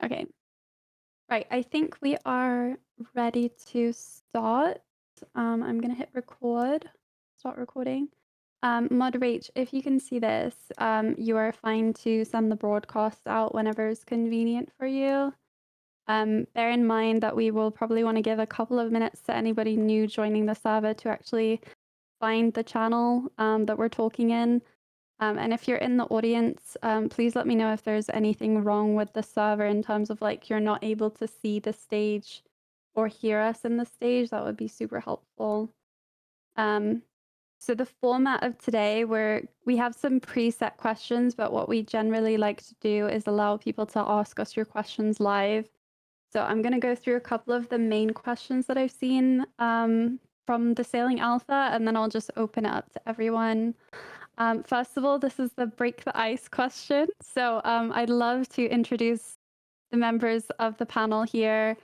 Okay. Right. I think we are ready to start. I'm gonna hit record. Start recording. Moderate, if you can see this, you are fine to send the broadcast out whenever it's convenient for you. Bear in mind that we will probably want to give a couple of minutes to anybody new joining the server to actually find the channel that we're talking in. And if you're in the audience, please let me know if there's anything wrong with the server in terms of like you're not able to see the stage or hear us in the stage. That would be super helpful. So the format of today, we have some preset questions, but what we generally like to do is allow people to ask us your questions live. So I'm going to go through a couple of the main questions that I've seen from the Sailing Alpha, and then I'll just open it up to everyone. First of all, this is the break the ice question. So I'd love to introduce the members of the panel here,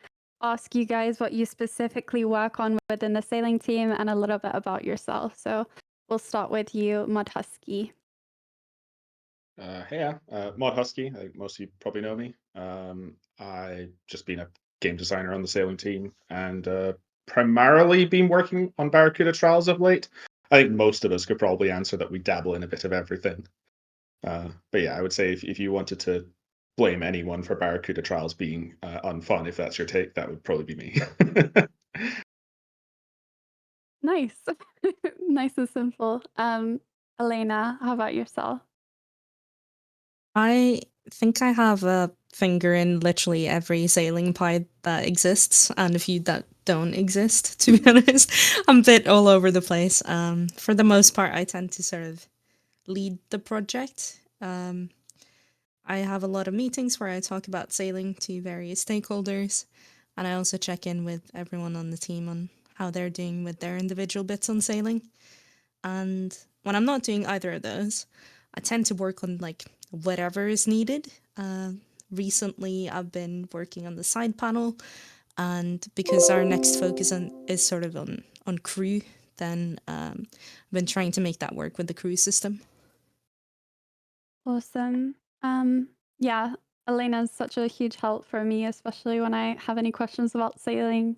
ask you guys what you specifically work on within the sailing team and a little bit about yourself. So we'll start with you, Mud Husky. Hey, Mod Husky. I think most of you probably know me. I've just been a game designer on the sailing team and primarily been working on Barracuda Trials of late. I think most of us could probably answer that we dabble in a bit of everything. But yeah, I would say if you wanted to blame anyone for Barracuda Trials being unfun, if that's your take, that would probably be me. Nice. Nice and simple. Elena, how about yourself? I think I have a finger in literally every sailing pie that exists and a few that don't exist, to be honest. I'm a bit all over the place. For the most part, I tend to sort of lead the project. I have a lot of meetings where I talk about sailing to various stakeholders, and I also check in with everyone on the team on how they're doing with their individual bits on sailing. And when I'm not doing either of those, I tend to work on like whatever is needed. Recently, I've been working on the side panel, and because our next focus is sort of on crew, then I've been trying to make that work with the crew system. Awesome. Yeah, Elena's such a huge help for me, especially when I have any questions about sailing.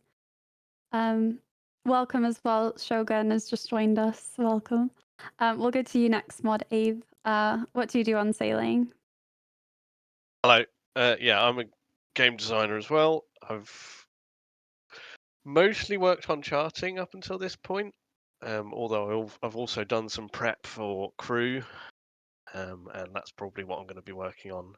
Welcome as well. Shogun has just joined us. Welcome. We'll go to you next, Mod Abe. What do you do on sailing? Hello. Yeah, I'm a game designer as well. I've mostly worked on charting up until this point, although I've also done some prep for crew, and that's probably what I'm going to be working on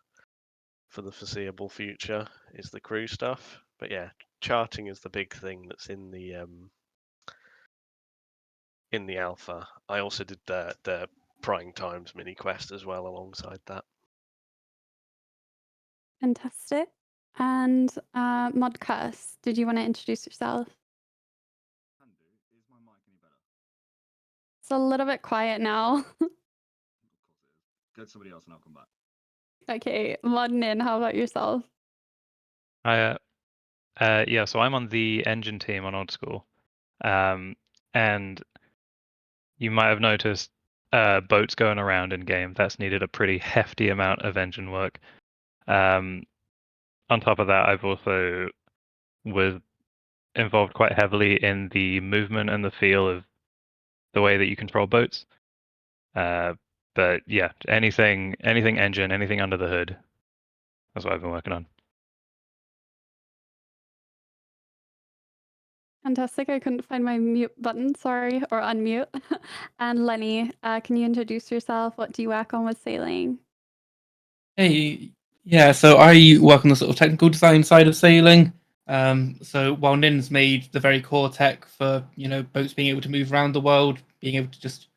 for the foreseeable future is the crew stuff. But yeah, charting is the big thing that's in the alpha. I also did the Prying Times mini quest as well alongside that. Fantastic. And Mod Curse, did you want to introduce yourself? Can do. Is my mic any better? It's a little bit quiet now. Of course it is. Go to somebody else and I'll come back. Okay, Mod Nin, how about yourself? Yeah, so I'm on the engine team on Old School. And you might have noticed boats going around in game. That's needed a pretty hefty amount of engine work. On top of that, I've also was involved quite heavily in the movement and the feel of the way that you control boats. But yeah, anything engine, anything under the hood. That's what I've been working on. Fantastic. I couldn't find my mute button, sorry, or unmute. And Lenny, can you introduce yourself? What do you work on with sailing? Hey, yeah, so I work on the sort of technical design side of sailing. So while Nin's made the very core tech for, boats being able to move around the world, being able to just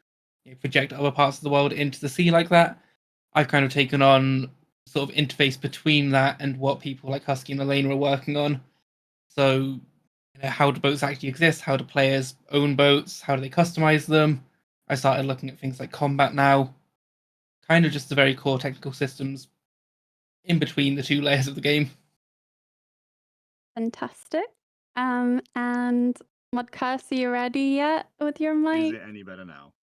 project other parts of the world into the sea like that, I've kind of taken on sort of interface between that and what people like Husky and Elena are working on. So, how do boats actually exist? How do players own boats? How do they customize them? I started looking at things like combat now, kind of just the very core technical systems in between the two layers of the game. Fantastic. And Modcast, are you ready yet with your mic? Is it any better now?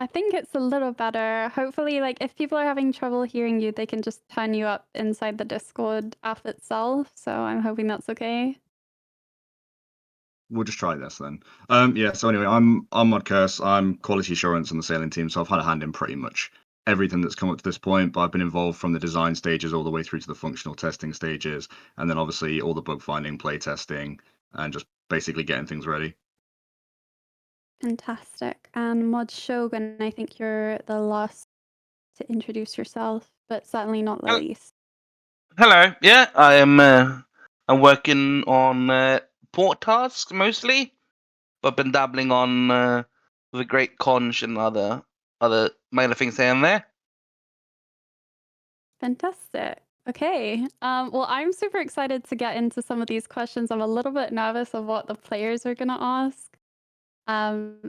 I think it's a little better. Hopefully, like, if people are having trouble hearing you, they can just turn you up inside the Discord app itself. So I'm hoping that's okay. We'll just try this then. Yeah. So anyway, I'm Mod Curse. I'm quality assurance on the sailing team, so I've had a hand in pretty much everything that's come up to this point. But I've been involved from the design stages all the way through to the functional testing stages, and then obviously all the bug finding, play testing, and just basically getting things ready. Fantastic. And Mod Shogun, I think you're the last to introduce yourself, but certainly not the Hel- least. Hello. Yeah, I am. I'm working on port tasks mostly, but I've been dabbling on the Great Conch and other minor things here and there. Fantastic. Okay. Well, I'm super excited to get into some of these questions. I'm a little bit nervous of what the players are going to ask.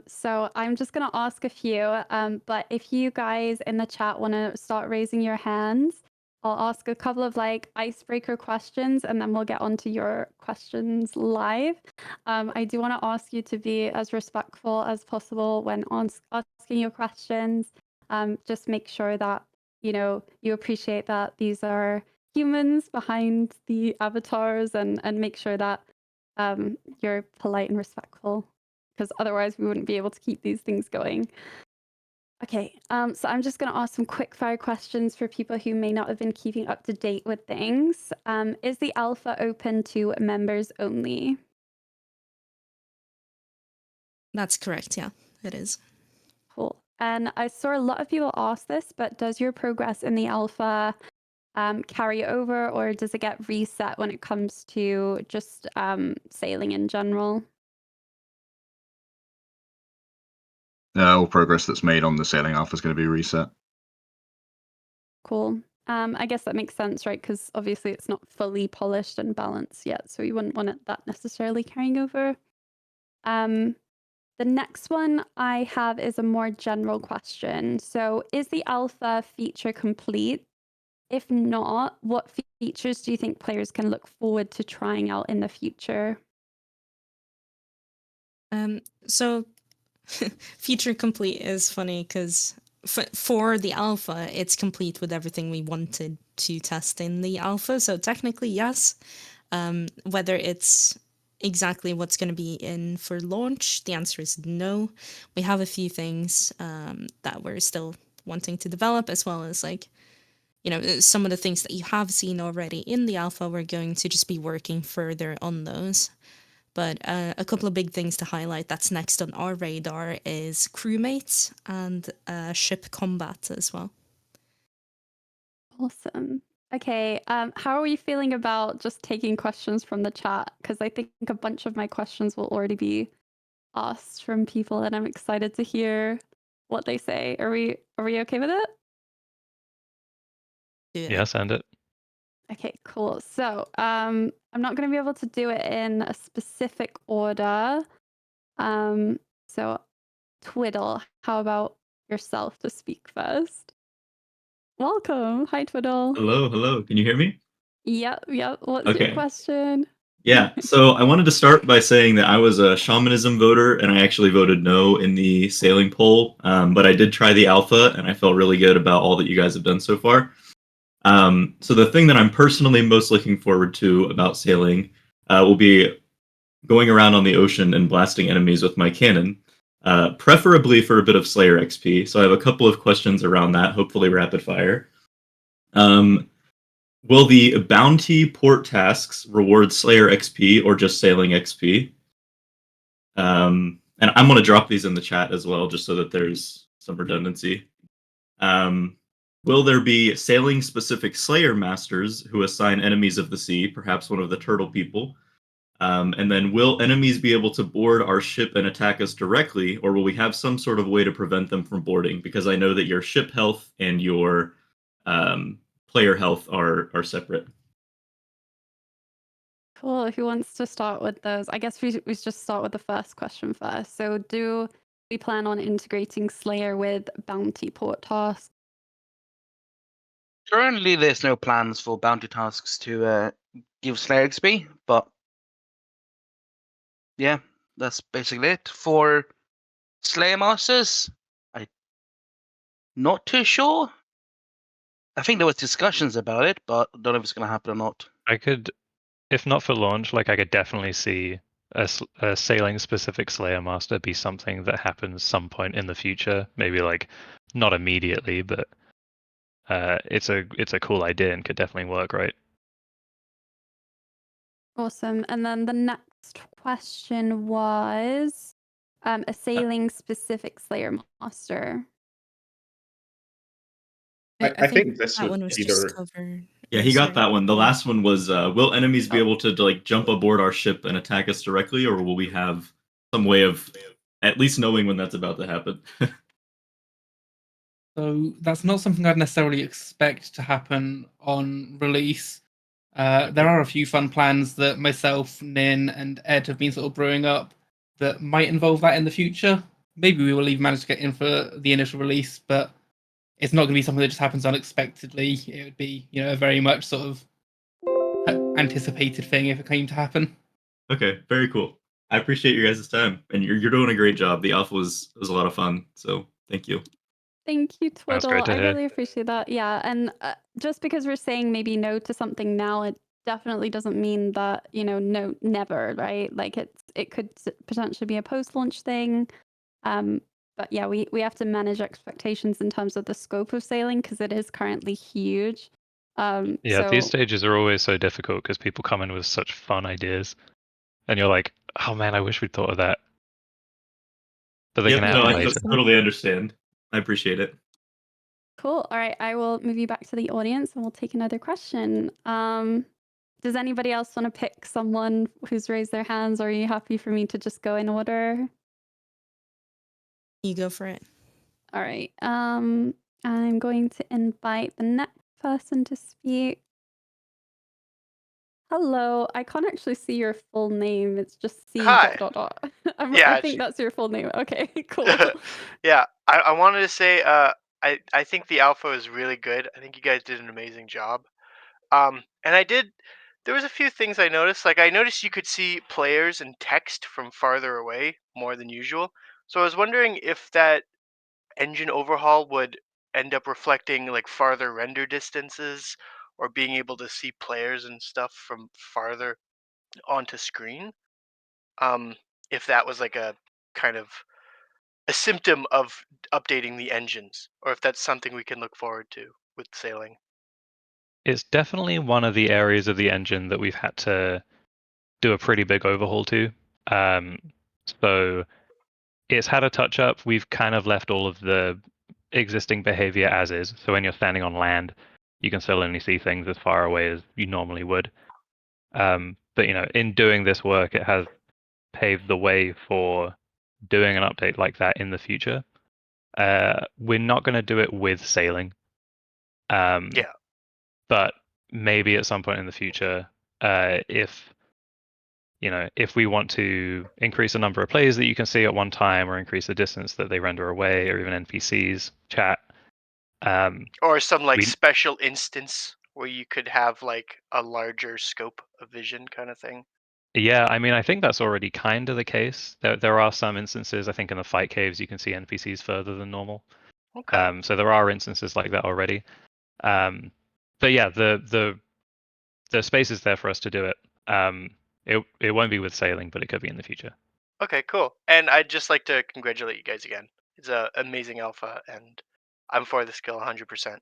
So I'm just going to ask a few. But if you guys in the chat want to start raising your hands, I'll ask a couple of like icebreaker questions and then we'll get onto your questions live. I do want to ask you to be as respectful as possible when asking your questions. Just make sure that you appreciate that these are humans behind the avatars and make sure that you're polite and respectful because otherwise we wouldn't be able to keep these things going. Okay, so I'm just going to ask some quick fire questions for people who may not have been keeping up to date with things. Is the alpha open to members only? That's correct. Yeah, it is. Cool. And I saw a lot of people ask this, but does your progress in the alpha carry over or does it get reset when it comes to just sailing in general? All progress that's made on the sailing alpha is going to be reset. Cool. I guess that makes sense, right? Because obviously it's not fully polished and balanced yet, so you wouldn't want that necessarily carrying over. The next one I have is a more general question. So, is the alpha feature complete? If not, what features do you think players can look forward to trying out in the future? So feature complete is funny because for the alpha, it's complete with everything we wanted to test in the alpha. So technically, yes. Whether it's exactly what's going to be in for launch, the answer is no. We have a few things that we're still wanting to develop, as well as some of the things that you have seen already in the alpha. We're going to just be working further on those. But a couple of big things to highlight that's next on our radar is crewmates and ship combat as well. Awesome. Okay, how are we feeling about just taking questions from the chat? Because I think a bunch of my questions will already be asked from people, and I'm excited to hear what they say. Are we okay with it? Do it. Yeah, send it. Okay, cool. So I'm not going to be able to do it in a specific order. So Twiddle, how about yourself to speak first? Welcome. Hi, Twiddle. Hello. Can you hear me? Yep. What's your Okay. question? Yeah. So I wanted to start by saying that I was a shamanism voter, and I actually voted no in the sailing poll. But I did try the alpha, and I felt really good about all that you guys have done so far. So the thing that I'm personally most looking forward to about sailing will be going around on the ocean and blasting enemies with my cannon, preferably for a bit of Slayer XP. So I have a couple of questions around that, hopefully rapid fire. Will the bounty port tasks reward Slayer XP or just sailing XP? And I'm going to drop these in the chat as well, just so that there's some redundancy. Will there be sailing specific Slayer masters who assign enemies of the sea, perhaps one of the turtle people? And then will enemies be able to board our ship and attack us directly, or will we have some sort of way to prevent them from boarding? Because I know that your ship health and your player health are separate. Cool. Who wants to start with those? I guess we just start with the first question first. So do we plan on integrating Slayer with bounty port tasks? Currently, there's no plans for bounty tasks to give Slayer XP, but yeah, that's basically it. For Slayer Masters, I Not too sure. I think there was discussions about it, but don't know if it's going to happen or not. I could, if not for launch, like I could definitely see a sailing specific Slayer Master be something that happens some point in the future. Maybe like not immediately, but it's a cool idea and could definitely work, right? Awesome. And then the next question was a sailing specific Slayer Master. I think this that would one was just either. covered. Yeah, Oh, he got sorry. that one. The last one was will enemies be Oh. able to like jump aboard our ship and attack us directly, or will we have some way of at least knowing when that's about to happen? So that's not something I'd necessarily expect to happen on release. There are a few fun plans that myself, Nin, and Ed have been sort of brewing up that might involve that in the future. Maybe we will even manage to get in for the initial release, but it's not going to be something that just happens unexpectedly. It would be, a very much sort of anticipated thing if it came to happen. Okay, very cool. I appreciate your guys' time, and you're doing a great job. The alpha was a lot of fun, so thank you. Thank you, That's Twiddle. great to I hear. really appreciate that. Yeah, and just because we're saying maybe no to something now, it definitely doesn't mean that no, never, right? Like it could potentially be a post-launch thing. But yeah, we have to manage expectations in terms of the scope of sailing because it is currently huge. Yeah, these stages are always so difficult because people come in with such fun ideas, and you're like, oh man, I wish we'd thought of that. But they Yep, can no, happen I later. totally understand. I appreciate it. Cool. All right, I will move you back to the audience and we'll take another question. Does anybody else want to pick someone who's raised their hands, or are you happy for me to just go in order? You go for it. All right. I'm going to invite the next person to speak. Hello. I can't actually see your full name. It's just C Hi. dot dot dot. Yeah, I think that's your full name. Okay, cool. yeah. I wanted to say I think the alpha is really good. I think you guys did an amazing job. And there was a few things I noticed. Like I noticed you could see players and text from farther away more than usual. So I was wondering if that engine overhaul would end up reflecting like farther render distances or being able to see players and stuff from farther onto screen. Um, if that was like a kind of a symptom of updating the engines, or if that's something we can look forward to with sailing. It's definitely one of the areas of the engine that we've had to do a pretty big overhaul to. So it's had a touch up. We've kind of left all of the existing behavior as is. So when you're standing on land, you can still only see things as far away as you normally would. But in doing this work, it has paved the way for doing an update like that in the future. We're not going to do it with sailing. Yeah. But maybe at some point in the future, if we want to increase the number of players that you can see at one time, or increase the distance that they render away, or even NPCs chat, Or some like we special instance where you could have like a larger scope of vision kind of thing. yeah, I mean, I think that's already kind of the case. There are some instances, I think, in the fight caves you can see NPCs further than normal. Okay. So there are instances like that already. But yeah, the space is there for us to do it. It won't be with sailing, but it could be in the future. Okay, cool. And I'd just like to congratulate you guys again. It's a amazing alpha, and I'm for the skill 100%.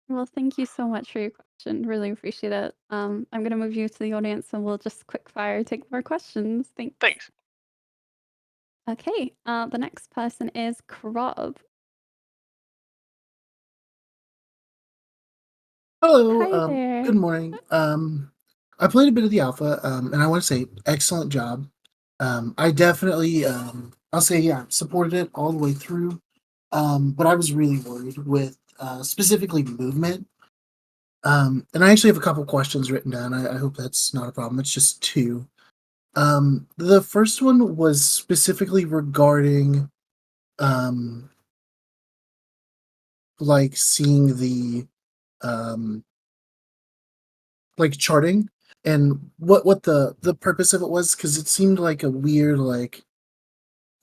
Well, thank you so much for your question. Really appreciate it. I'm going to move you to the audience and we'll just quick fire take more questions. Thanks. Thanks. Okay, the next person is Krob. Hello, Hi there. good morning. I played a bit of the alpha, and I want to say excellent job. I definitely, I'll say, yeah, supported it all the way through. But I was really worried with specifically movement. And I actually have a couple questions written down. I hope that's not a problem. It's just two. The first one was specifically regarding, um, like seeing the, um, like charting and what the purpose of it was, because it seemed like a weird, like,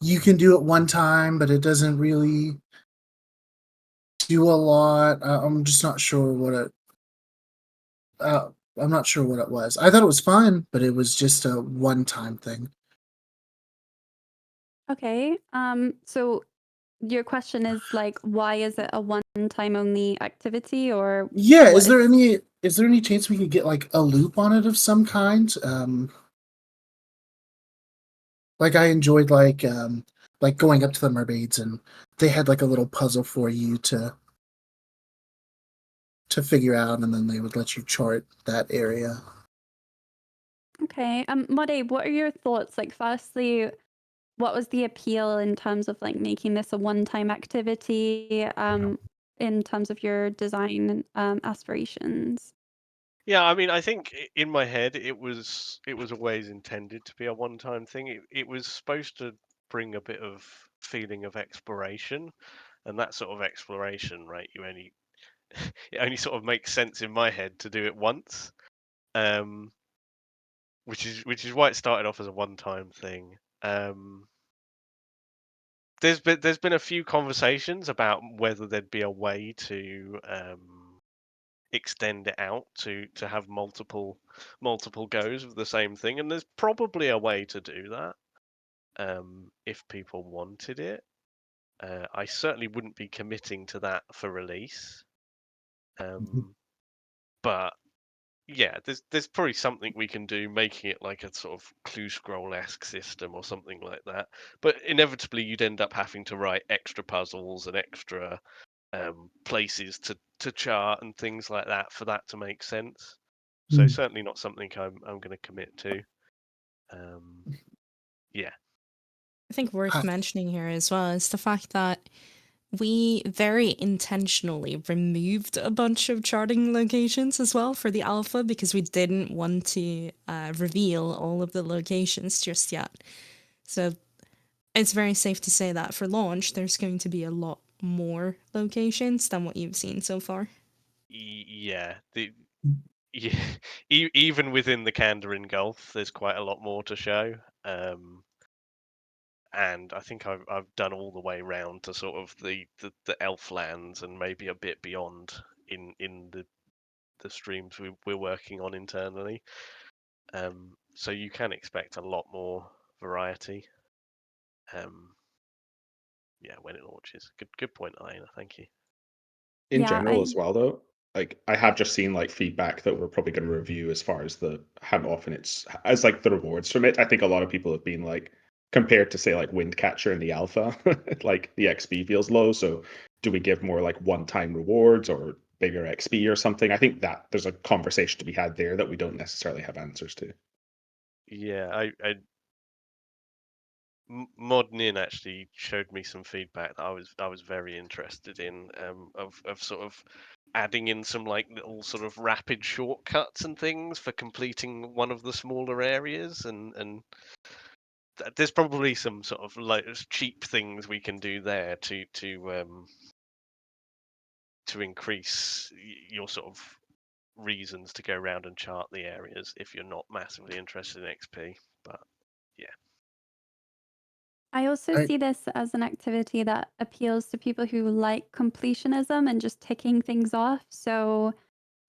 you can do it one time but it doesn't really do a lot. I'm just not sure what it. I'm not sure what it was. I thought it was fun, but it was just a one-time thing. Okay. So your question is like, why is it a one-time only activity, or Yeah, what is? is there any chance we could get like a loop on it of some kind? Like I enjoyed like going up to the mermaids and they had like a little puzzle for you to figure out, and then they would let you chart that area. Okay. Muddy, what are your thoughts? Like, firstly, what was the appeal in terms of like making this a one-time activity? In terms of your design aspirations. Yeah, I mean, I think in my head it was always intended to be a one-time thing. It was supposed to bring a bit of feeling of exploration, and that sort of exploration, right? You only it only sort of makes sense in my head to do it once, um, which is why it started off as a one-time thing. There's been a few conversations about whether there'd be a way to extend it out to have multiple goes of the same thing, and there's probably a way to do that if people wanted it. I certainly wouldn't be committing to that for release, but yeah, there's probably something we can do, making it like a sort of clue scroll-esque system or something like that. But inevitably, you'd end up having to write extra puzzles and extra places to chart and things like that for that to make sense. So Hmm. certainly not something I'm going to commit to. Yeah. I think worth I, mentioning here as well is the fact that we very intentionally removed a bunch of charting locations as well for the alpha because we didn't want to reveal all of the locations just yet. So it's very safe to say that for launch, there's going to be a lot more locations than what you've seen so far. Yeah. Yeah, even within the Kandarin Gulf, there's quite a lot more to show. And I think I've done all the way round to sort of the Elflands and maybe a bit beyond in the streams we're working on internally. So you can expect a lot more variety. Yeah, when it launches. Good point, Elena. Thank you. In Yeah, general as well, though, like I have just seen like feedback that we're probably going to review as far as the how often it's as like the rewards from it. I think a lot of people have been like compared to say like Windcatcher in the alpha, like the XP feels low. So do we give more like one-time rewards or bigger XP or something? I think that there's a conversation to be had there that we don't necessarily have answers to. Yeah, Mod Nin actually showed me some feedback that I was very interested in, of sort of adding in some like little sort of rapid shortcuts and things for completing one of the smaller areas, and there's probably some sort of like cheap things we can do there to increase your sort of reasons to go around and chart the areas if you're not massively interested in XP. But yeah. I also I see this as an activity that appeals to people who like completionism and just ticking things off. So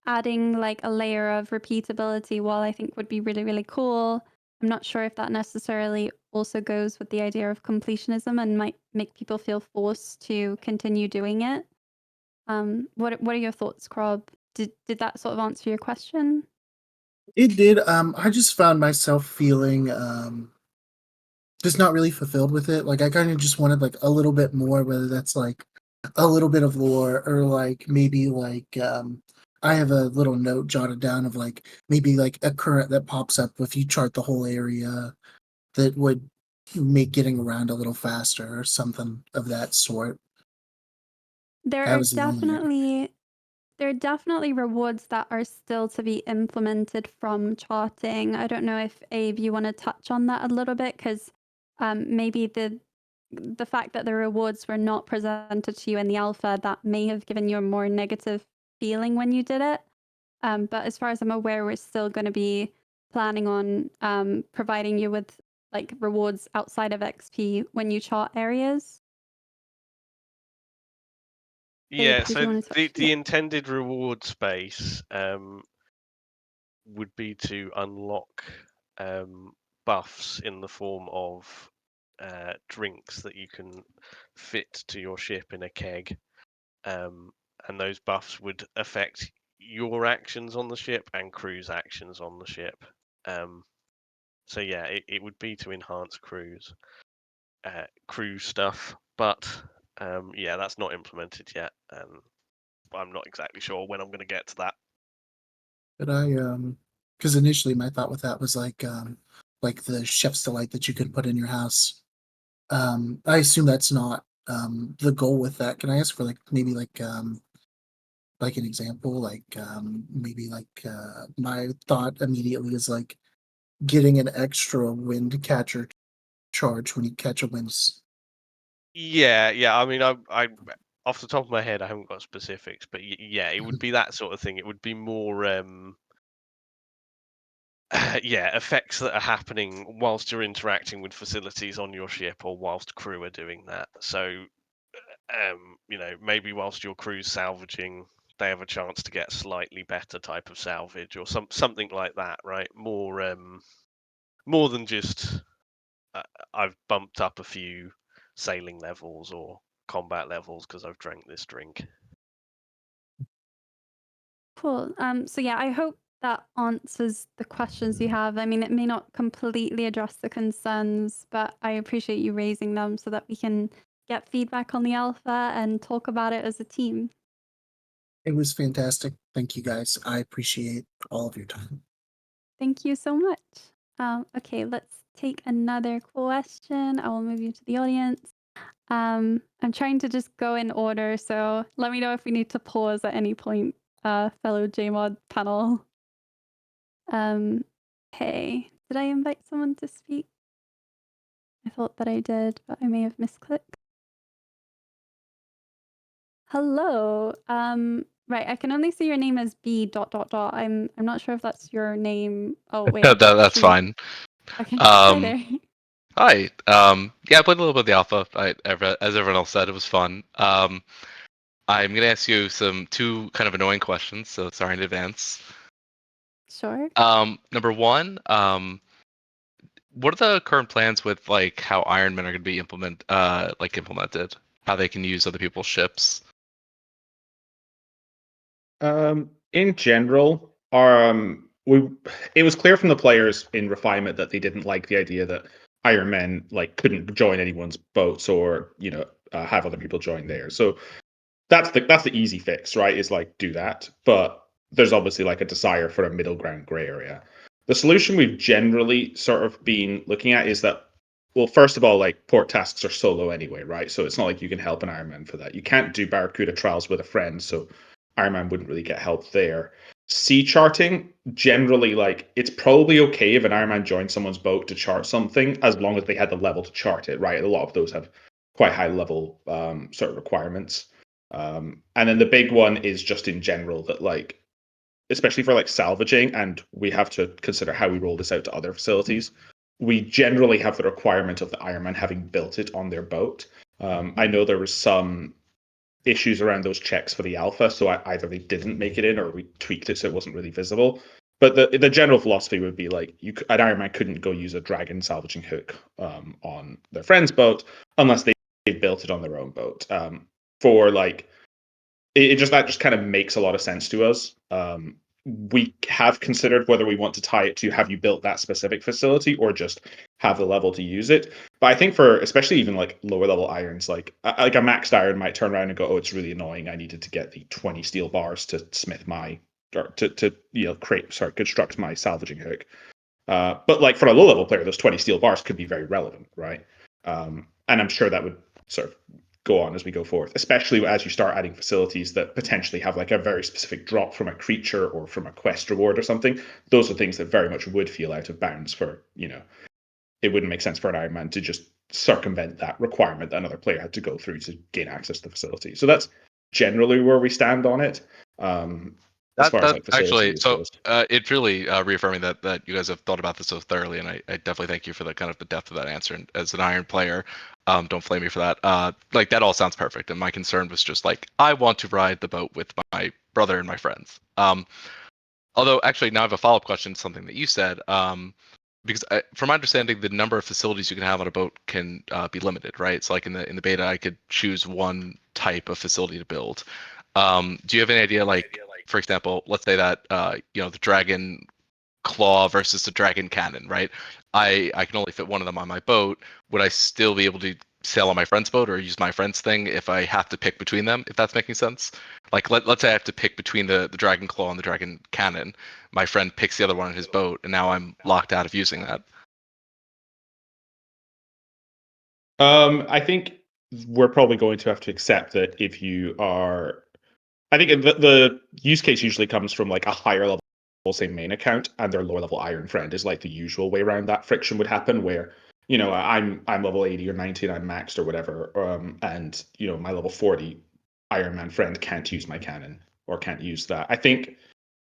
adding like a layer of repeatability, while I think would be really, really cool, I'm not sure if that necessarily also goes with the idea of completionism and might make people feel forced to continue doing it. What are your thoughts, Krob? Did that sort of answer your question? It did. I just found myself feeling just not really fulfilled with it. Like I kind of just wanted like a little bit more, whether that's like a little bit of lore or like maybe like I have a little note jotted down of like maybe like a current that pops up if you chart the whole area that would make getting around a little faster or something of that sort. There That are was the only. definitely There are definitely rewards that are still to be implemented from charting. I don't know if Abe, you want to touch on that a little bit, because maybe the fact that the rewards were not presented to you in the alpha, that may have given you a more negative feeling when you did it. But as far as I'm aware, we're still going to be planning on providing you with like rewards outside of XP when you chart areas. Gabe, Yeah, did you so want to touch? the intended reward space would be to unlock buffs in the form of drinks that you can fit to your ship in a keg, and those buffs would affect your actions on the ship and crew's actions on the ship. So yeah, it would be to enhance crew stuff, but yeah, that's not implemented yet, and I'm not exactly sure when I'm going to get to that. But I because initially my thought with that was like the chef's delight that you could put in your house. I assume that's not the goal with that. Can I ask for maybe like an example? Maybe my thought immediately is like getting an extra wind catcher charge when you catch a wind. Yeah. I mean, I off the top of my head, I haven't got specifics, but yeah, it would be that sort of thing. It would be more, yeah, effects that are happening whilst you're interacting with facilities on your ship or whilst crew are doing that. So, maybe whilst your crew's salvaging, they have a chance to get slightly better type of salvage or something like that, right? More than just I've bumped up a few sailing levels or combat levels because I've drank this drink. Cool. So yeah, I hope that answers the questions you have. I mean, it may not completely address the concerns, but I appreciate you raising them so that we can get feedback on the alpha and talk about it as a team. It was fantastic. Thank you guys. I appreciate all of your time. Thank you so much. Okay, let's take another question. I will move you to the audience. I'm trying to just go in order, so let me know if we need to pause at any point, fellow JMod panel. Okay. Did I invite someone to speak? I thought that I did, but I may have misclicked. Hello. Right, I can only see your name as B dot dot dot. I'm not sure if that's your name. Oh wait, I've got That's two. fine. Okay. Hi there. Hi. Yeah, I played a little bit of the alpha. As everyone else said, it was fun. I'm gonna ask you two kind of annoying questions, so sorry in advance. Sure. Number one, what are the current plans with like how Ironmen are gonna be implemented? How they can use other people's ships? In general, it was clear from the players in refinement that they didn't like the idea that Iron Men couldn't join anyone's boats or have other people join theirs. So that's the easy fix, right? Is do that, but there's obviously a desire for a middle ground gray area. The solution we've generally sort of been looking at is that, well, first of all, port tasks are solo anyway, right? So it's not like you can help an Iron Man for that. You can't do Barracuda trials with a friend, so Iron Man wouldn't really get help there. Sea charting, generally, it's probably okay if an Iron Man joins someone's boat to chart something, as long as they had the level to chart it, right? A lot of those have quite high level sort of requirements. And then the big one is just in general that especially for salvaging, and we have to consider how we roll this out to other facilities. We generally have the requirement of the Ironman having built it on their boat. I know there was some issues around those checks for the alpha, so either they didn't make it in or we tweaked it so it wasn't really visible. But the general philosophy would be an Ironman couldn't go use a dragon salvaging hook on their friend's boat unless they built it on their own boat. For that just kind of makes a lot of sense to us. We have considered whether we want to tie it to have you built that specific facility or just have the level to use it. But I think for especially even lower level irons, like a maxed iron might turn around and go, "Oh, it's really annoying. I needed to get the 20 steel bars to smith my or to construct my salvaging hook." But for a low level player, those 20 steel bars could be very relevant, right? And I'm sure that would sort of go on as we go forth, especially as you start adding facilities that potentially have a very specific drop from a creature or from a quest reward or something. Those are things that very much would feel out of bounds for, it wouldn't make sense for an Iron Man to just circumvent that requirement that another player had to go through to gain access to the facility. So that's generally where we stand on it. as far as like actually, facilities so goes. it's really reaffirming that you guys have thought about this so thoroughly, and I definitely thank you for the kind of the depth of that answer. And as an Iron player, don't flame me for that. Like that all sounds perfect, and my concern was just like I want to ride the boat with my brother and my friends. Although actually now I have a follow-up question to something that you said. Because from my understanding, the number of facilities you can have on a boat can be limited, right? So like in the beta, I could choose one type of facility to build. Do you have any idea, like for example, let's say that the dragon claw versus the dragon cannon, right? I can only fit one of them on my boat. Would I still be able to sail on my friend's boat or use my friend's thing if I have to pick between them? If that's making sense. Like let's say I have to pick between the dragon claw and the dragon cannon. My friend picks the other one on his boat, and now I'm locked out of using that. I think we're probably going to have to accept that if you are, I think the use case usually comes from like a higher level, say main account, and their lower level iron friend is like the usual way around that friction would happen. Where I'm level 80 or 90 and I'm maxed or whatever, and my level 40 Iron Man friend can't use my cannon or can't use that. I think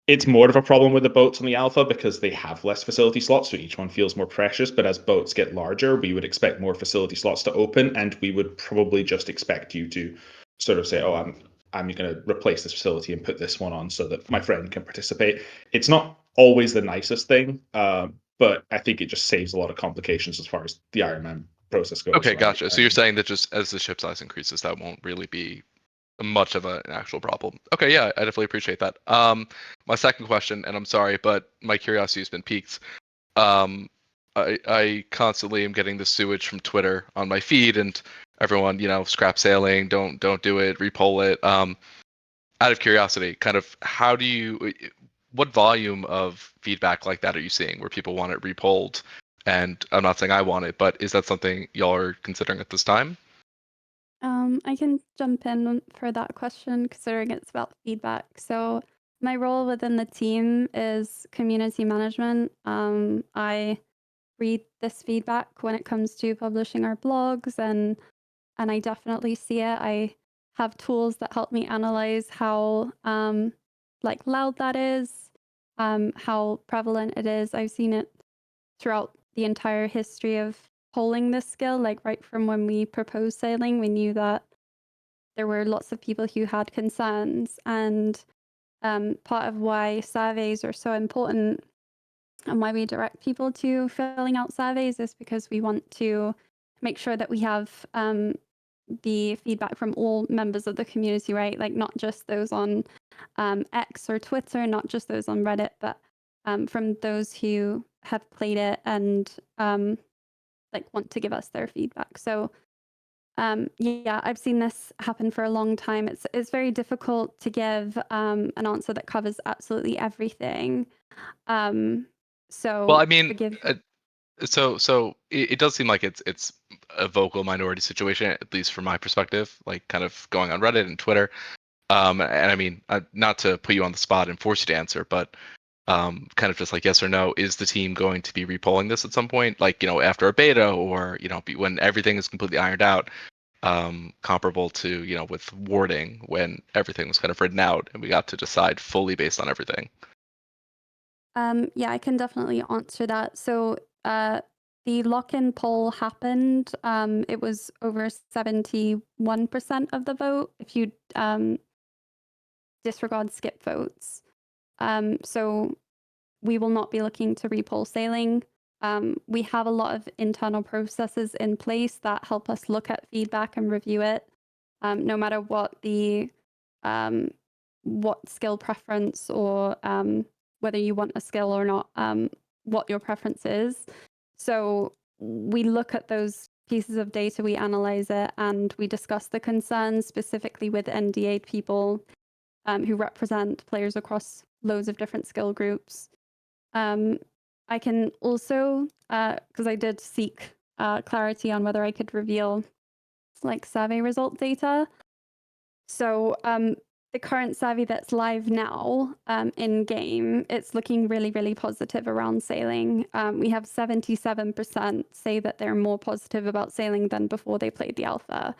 it's more of a problem with the boats on the alpha because they have less facility slots, so each one feels more precious. But as boats get larger, we would expect more facility slots to open, and we would probably just expect you to sort of say, "Oh, I'm going to replace this facility and put this one on so that my friend can participate." It's not always the nicest thing, but I think it just saves a lot of complications as far as the Iron Man process goes. Okay, Right? gotcha. So you're saying that just as the ship size increases, that won't really be much of an actual problem. Okay, yeah, I definitely appreciate that. My second question, and I'm sorry, but my curiosity has been piqued. I constantly am getting the sewage from Twitter on my feed, and everyone, scrap sailing, don't do it, repole it. Out of curiosity, kind of what volume of feedback like that are you seeing where people want it repoled? And I'm not saying I want it, but is that something y'all are considering at this time? I can jump in for that question considering it's about feedback. So my role within the team is community management. I read this feedback when it comes to publishing our blogs and I definitely see it. I have tools that help me analyze how like loud that is, how prevalent it is. I've seen it throughout the entire history of polling this skill, like right from when we proposed sailing, we knew that there were lots of people who had concerns. And part of why surveys are so important and why we direct people to filling out surveys is because we want to make sure that we have the feedback from all members of the community, right? Like not just those on X or Twitter, not just those on Reddit, but from those who have played it and like want to give us their feedback. So yeah, I've seen this happen for a long time. It's very difficult to give an answer that covers absolutely everything. Well, So I mean, forgive. so it does seem like it's a vocal minority situation, at least from my perspective, like kind of going on Reddit and Twitter. And I mean, not to put you on the spot and force you to answer, but kind of just like yes or no, is the team going to be repolling this at some point, like after a beta, or when everything is completely ironed out, comparable to with warding when everything was kind of written out and we got to decide fully based on everything. Yeah, I can definitely answer that. So the lock-in poll happened. It was over 71% of the vote if you disregard skip votes. So we will not be looking to repoll sailing. We have a lot of internal processes in place that help us look at feedback and review it, no matter what the what skill preference or whether you want a skill or not, what your preference is. So we look at those pieces of data, we analyze it, and we discuss the concerns specifically with NDA people who represent players across loads of different skill groups. I can also, because I did seek clarity on whether I could reveal like survey result data. So the current survey that's live now in game, it's looking really, really positive around sailing. We have 77% say that they're more positive about sailing than before they played the alpha.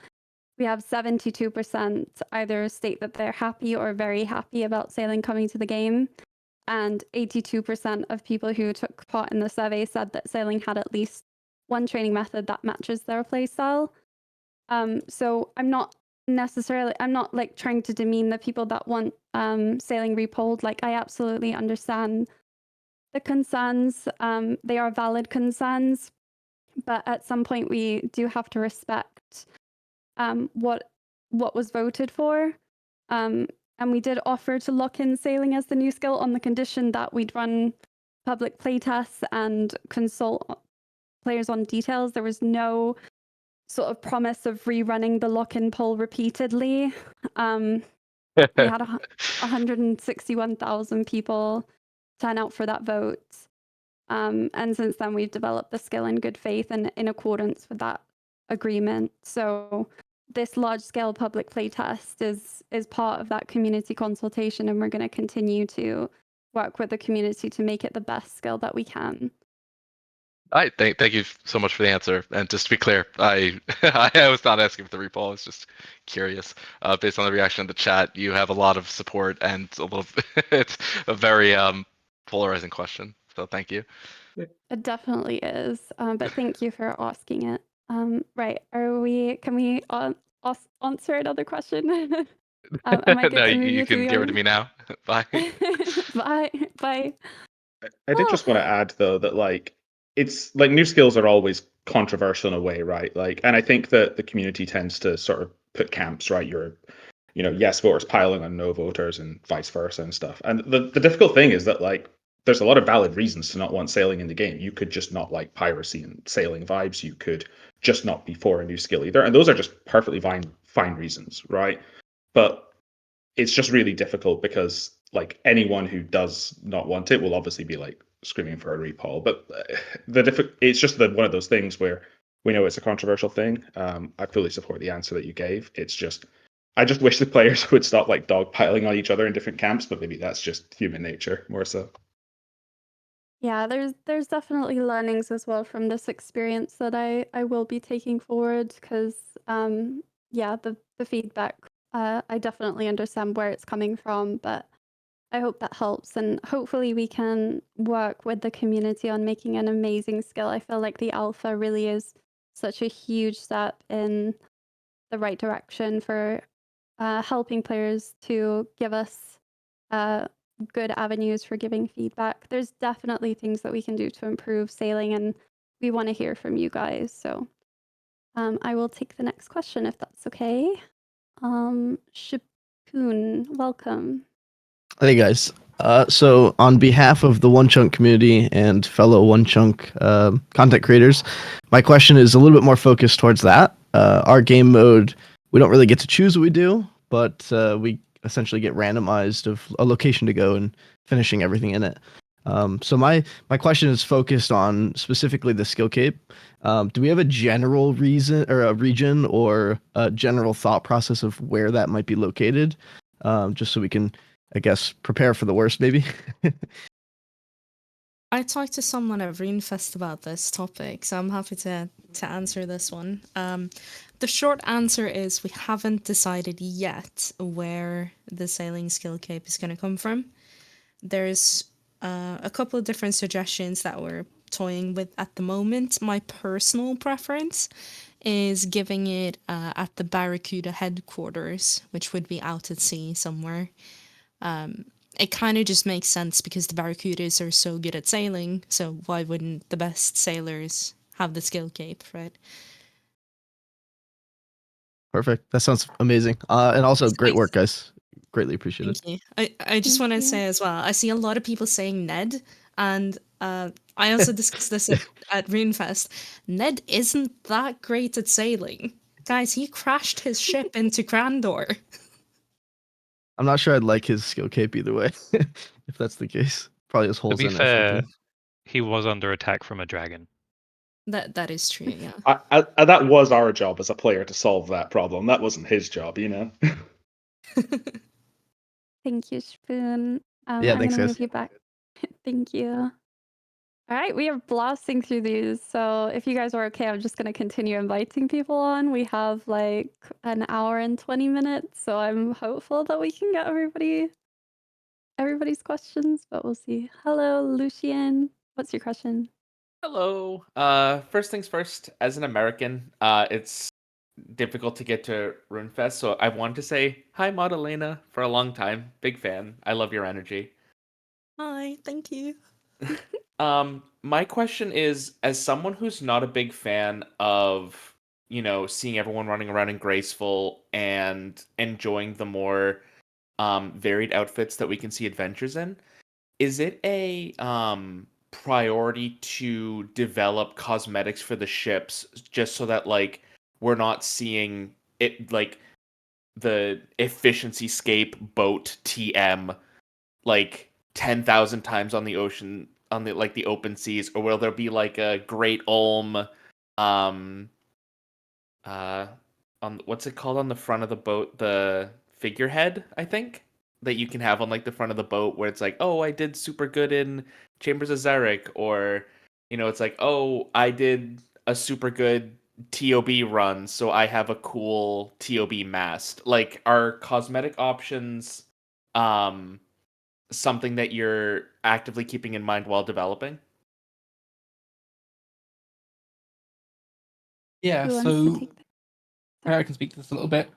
we have 72% either state that they're happy or very happy about sailing coming to the game. And 82% of people who took part in the survey said that sailing had at least one training method that matches their playstyle. So I'm not like trying to demean the people that want sailing repolled. Like, I absolutely understand the concerns. They are valid concerns, but at some point we do have to respect what was voted for. And we did offer to lock in sailing as the new skill on the condition that we'd run public playtests and consult players on details. There was no sort of promise of rerunning the lock-in poll repeatedly. We had 161,000 people turn out for that vote. And since then, we've developed the skill in good faith and in accordance with that agreement. So this large-scale public playtest is part of that community consultation, and we're going to continue to work with the community to make it the best skill that we can. All right, thank you so much for the answer. And just to be clear, I I was not asking for the repoll. I was just curious. Based on the reaction in the chat, you have a lot of support and a little. It's a very polarizing question. So thank you. It definitely is. But thank you for asking it. Right. Can we answer another question? Am I good No, to move you you to can the give it other? to me now. Bye. Bye. Bye. I did just want to add though that like it's like new skills are always controversial in a way, right? Like, and I think that the community tends to sort of put camps, right? Yes voters piling on no voters and vice versa and stuff. And the difficult thing is that like there's a lot of valid reasons to not want sailing in the game. You could just not like piracy and sailing vibes. You could just not be for a new skill either, and those are just perfectly fine reasons, right? But it's just really difficult because like anyone who does not want it will obviously be like screaming for a repoll. But it's just one of those things where we know it's a controversial thing. I fully support the answer that you gave. It's just I just wish the players would stop like dogpiling on each other in different camps, but maybe that's just human nature more so. Yeah, there's definitely learnings as well from this experience that I will be taking forward because yeah, the feedback, I definitely understand where it's coming from, but I hope that helps, and hopefully we can work with the community on making an amazing skill. I feel like the alpha really is such a huge step in the right direction for helping players to give us good avenues for giving feedback. There's definitely things that we can do to improve sailing, and we want to hear from you guys. So I will take the next question if that's okay. Shippoon, welcome. Hey guys. So on behalf of the One Chunk community and fellow One Chunk content creators, my question is a little bit more focused towards that. Our game mode, we don't really get to choose what we do, but we essentially get randomized of a location to go and finishing everything in it. So my question is focused on specifically the skill cape. Do we have a general reason or a region or a general thought process of where that might be located? Just so we can, I guess, prepare for the worst, maybe. I talked to someone at Runefest about this topic, so I'm happy to answer this one. The short answer is we haven't decided yet where the sailing skill cape is going to come from. There's a couple of different suggestions that we're toying with at the moment. My personal preference is giving it at the Barracuda headquarters, which would be out at sea somewhere. It kind of just makes sense because the Barracudas are so good at sailing, so why wouldn't the best sailors have the skill cape, right? Perfect. That sounds amazing. And also great Sweet. work, guys. Greatly appreciate it. Thank you. I just want to say as well, I see a lot of people saying Ned, and I also discussed this at Runefest. Ned isn't that great at sailing. Guys, he crashed his ship into Crandor. I'm not sure I'd like his skill cape either way, if that's the case. Probably has To holes be in it or something. fair, he was under attack from a dragon. That is true, yeah. That was our job as a player to solve that problem. That wasn't his job, you know. Thank you, Spoon. Yeah, I'm thanks, gonna guys. move you back. Thank you. All right, we are blasting through these. So if you guys are okay, I'm just going to continue inviting people on. We have like an hour and 20 minutes, so I'm hopeful that we can get everybody's questions, but we'll see. Hello, Lucian. What's your question? Hello. First things first, as an American, it's difficult to get to RuneFest, so I want to say hi, Madalena, for a long time. Big fan. I love your energy. Hi, thank you. My question is, as someone who's not a big fan of, seeing everyone running around in graceful and enjoying the more varied outfits that we can see adventures in, is it a priority to develop cosmetics for the ships just so that like we're not seeing it like the efficiency scape boat TM like 10,000 times on the ocean on the like the open seas, or will there be like a Great Ulm um uh on what's it called on the front of the boat, the figurehead, I think, that you can have on like the front of the boat where it's like, oh, I did super good in Chambers of Zarek, or it's like, oh, I did a super good TOB run, so I have a cool TOB mast. Like, are cosmetic options um something that you're actively keeping in mind while developing? Yeah, Who wants to so take that? I can speak to this a little bit.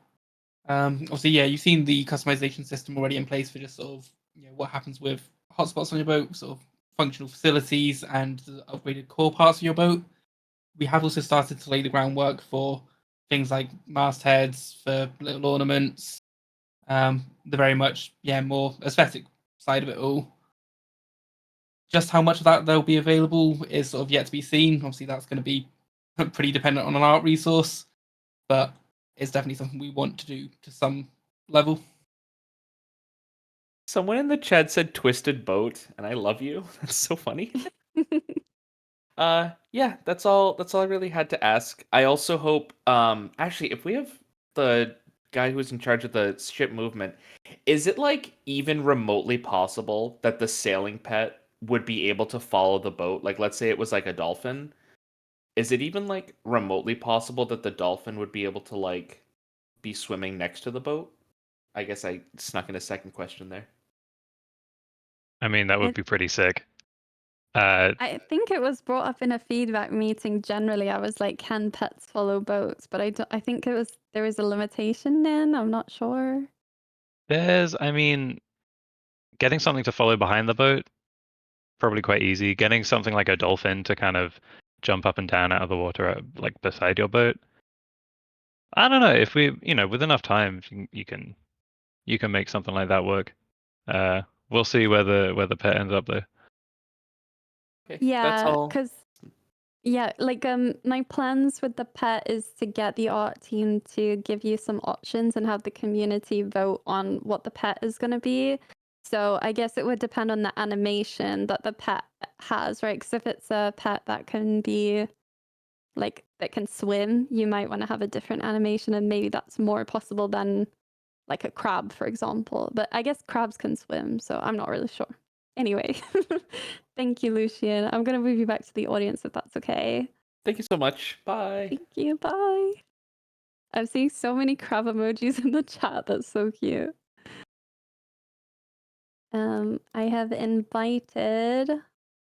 Obviously, yeah, you've seen the customization system already in place for just sort of what happens with hotspots on your boat, sort of functional facilities and the upgraded core parts of your boat. We have also started to lay the groundwork for things like mastheads, for little ornaments, the very much more aesthetic side of it all. Just how much of that there'll be available is sort of yet to be seen. Obviously, that's going to be pretty dependent on an art resource, but it's definitely something we want to do to some level. Someone in the chat said twisted boat, and I love you. That's so funny. Yeah, that's all I really had to ask. I also hope actually if we have the guy who's in charge of the ship movement, is it like even remotely possible that the sailing pet would be able to follow the boat? Like let's say it was like a dolphin. Is it even like remotely possible that the dolphin would be able to like be swimming next to the boat? I guess I snuck in a second question there. I mean, that would I, be pretty sick. I think it was brought up in a feedback meeting. Generally, I was like, "Can pets follow boats?" But I think there was a limitation. Then I'm not sure. I mean, getting something to follow behind the boat, probably quite easy. Getting something like a dolphin to kind of jump up and down out of the water, like beside your boat. I don't know if we, with enough time, you can make something like that work. We'll see where the pet ends up though. Okay, that's Yeah, all. because like my plans with the pet is to get the art team to give you some options and have the community vote on what the pet is going to be. So I guess it would depend on the animation that the pet has, right? Because if it's a pet that can be like that can swim, you might want to have a different animation, and maybe that's more possible than like a crab, for example. But I guess crabs can swim, so I'm not really sure. Anyway, thank you, Lucian. I'm going to move you back to the audience if that's okay. Thank you so much. Bye. Thank you. Bye. I'm seeing so many crab emojis in the chat. That's so cute. I have invited.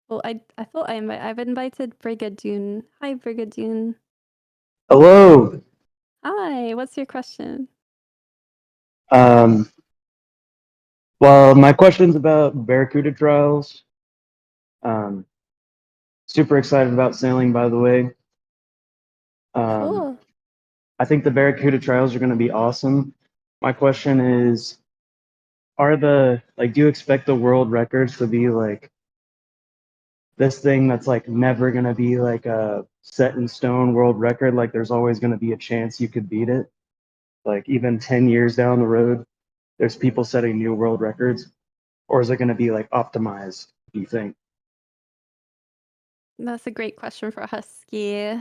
Well, I thought I've invited Brigadoon. Hi, Brigadoon. Hello. Hi. What's your question? Um, well, my question's about Barracuda trials. Um, Super excited about sailing, by the way. Cool. I think the Barracuda trials are going to be awesome. My question is, do you expect the world records to be like this thing that's like never going to be like a set in stone world record? Like there's always going to be a chance you could beat it. Like even 10 years down the road, there's people setting new world records. Or is it going to be like optimized, do you think? That's a great question for Husky.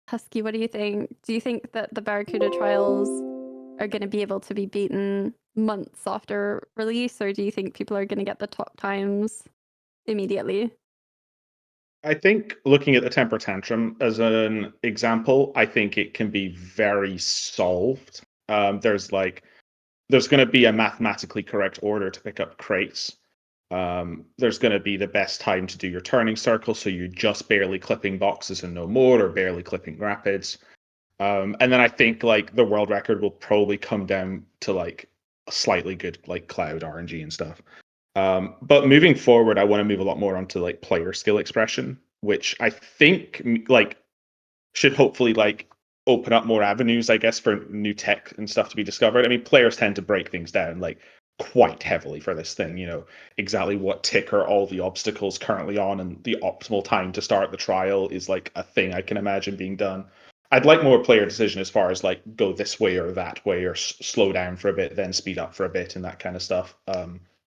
Husky, what do you think? Do you think that the Barracuda trials are going to be able to be beaten months after release, or do you think people are going to get the top times immediately? I think looking at the temper tantrum as an example, I think it can be very solved. There's going to be a mathematically correct order to pick up crates. There's going to be the best time to do your turning circle, so you're just barely clipping boxes and no more, or barely clipping rapids. And then I think like the world record will probably come down to like a slightly good like cloud RNG and stuff. But moving forward, I want to move a lot more onto like player skill expression, which I think like should hopefully like open up more avenues, I guess, for new tech and stuff to be discovered. I mean, players tend to break things down like quite heavily for this thing, exactly what tick are all the obstacles currently on, and the optimal time to start the trial is like a thing I can imagine being done. I'd like more player decision as far as like go this way or that way, or slow down for a bit, then speed up for a bit, and that kind of stuff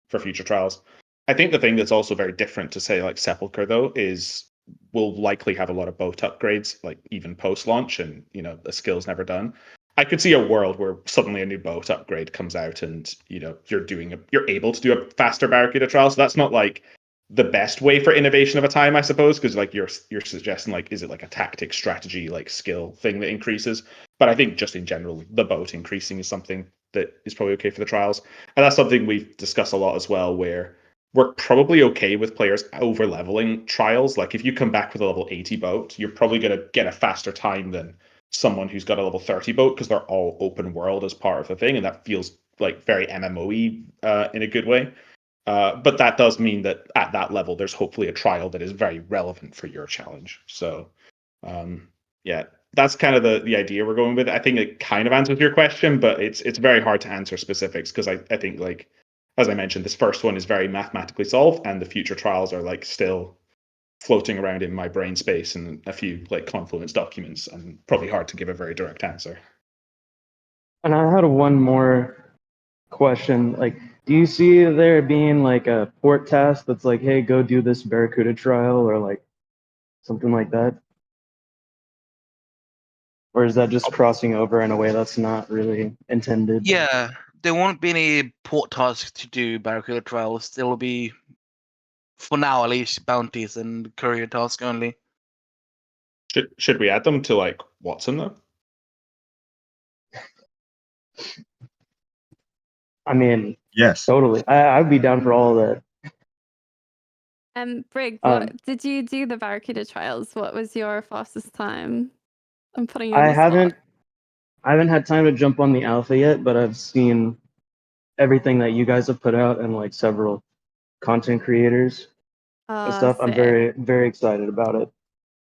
for future trials. I think the thing that's also very different to say like Sepulchre though is we'll likely have a lot of boat upgrades, like even post launch, and the skill's never done. I could see a world where suddenly a new boat upgrade comes out, and you're able to do a faster Barracuda trial. So that's not like the best way for innovation of a time, I suppose, because like you're suggesting like is it like a tactic strategy like skill thing that increases? But I think just in general, the boat increasing is something that is probably okay for the trials, and that's something we've discussed a lot as well, where we're probably okay with players over leveling trials. Like if you come back with a level 80 boat, you're probably going to get a faster time than someone who's got a level 30 boat, because they're all open world as part of the thing, and that feels like very MMO-y in a good way. But that does mean that at that level, there's hopefully a trial that is very relevant for your challenge. So, yeah, that's kind of the idea we're going with. I think it kind of answers your question, but it's very hard to answer specifics, because I think like as I mentioned, this first one is very mathematically solved, and the future trials are like still floating around in my brain space and a few like Confluence documents, and probably hard to give a very direct answer. And I had one more question. Like, do you see there being like a port task that's like, hey, go do this Barracuda trial or like something like that? Or is that just crossing over in a way that's not really intended? Yeah, there won't be any port tasks to do Barracuda trials. There will be, for now at least, bounties and courier tasks only. Should we add them to like Watson though? I mean, Yes. totally. I'd be down for all of that. Brig, Um, what did you do the Barracuda trials? What was your fastest time? I'm putting you on I the spot. haven't had time to jump on the alpha yet, but I've seen everything that you guys have put out and like several content creators and Oh, stuff. I'm sick. very, very excited about it.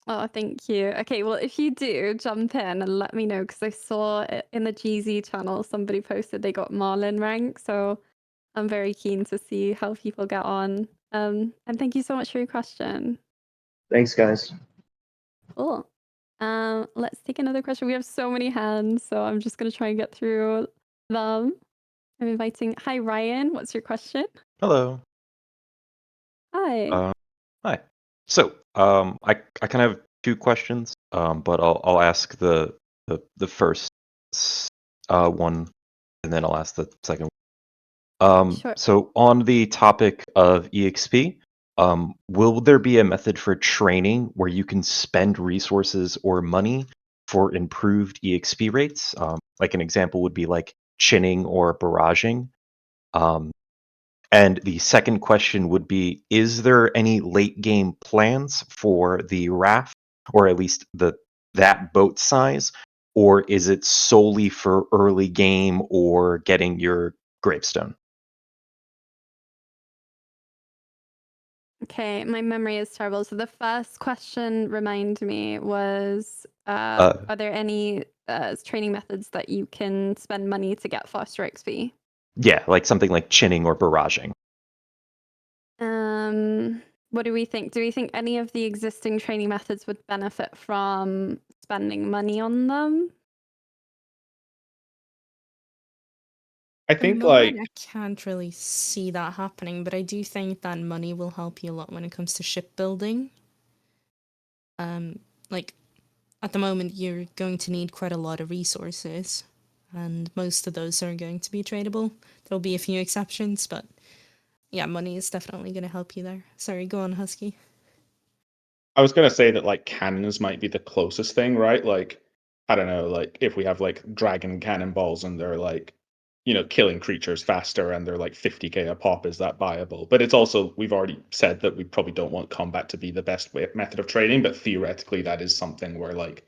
Oh, thank you. Okay, well, if you do, jump in and let me know, because I saw it in the GZ channel, somebody posted they got Marlin rank, so I'm very keen to see how people get on. And thank you so much for your question. Thanks, guys. Cool. Let's take another question. We have so many hands, so I'm just gonna try and get through them. I'm inviting. Hi, Ryan. What's your question? Hello. Hi. Hi. So, I kind of have two questions, but I'll ask the first one, and then I'll ask the second. Sure. So on the topic of EXP, will there be a method for training where you can spend resources or money for improved EXP rates? Like an example would be like chinning or barraging. And the second question would be, is there any late game plans for the raft, or at least that boat size, or is it solely for early game or getting your gravestone? Okay, my memory is terrible. So the first question, remind me, was are there any training methods that you can spend money to get faster XP? Yeah, like something like chinning or barraging. What do we think? Do we think any of the existing training methods would benefit from spending money on them? I At the think moment, like I can't really see that happening, but I do think that money will help you a lot when it comes to shipbuilding. Like at the moment, you're going to need quite a lot of resources, and most of those are going to be tradable. There'll be a few exceptions, but yeah, money is definitely going to help you there. Sorry, go on, Husky. I was gonna say that like cannons might be the closest thing, right? Like, I don't know, like if we have like dragon cannonballs and they're like, killing creatures faster and they're like 50k a pop, is that viable? But it's also, we've already said that we probably don't want combat to be the best method of training, but theoretically that is something where like,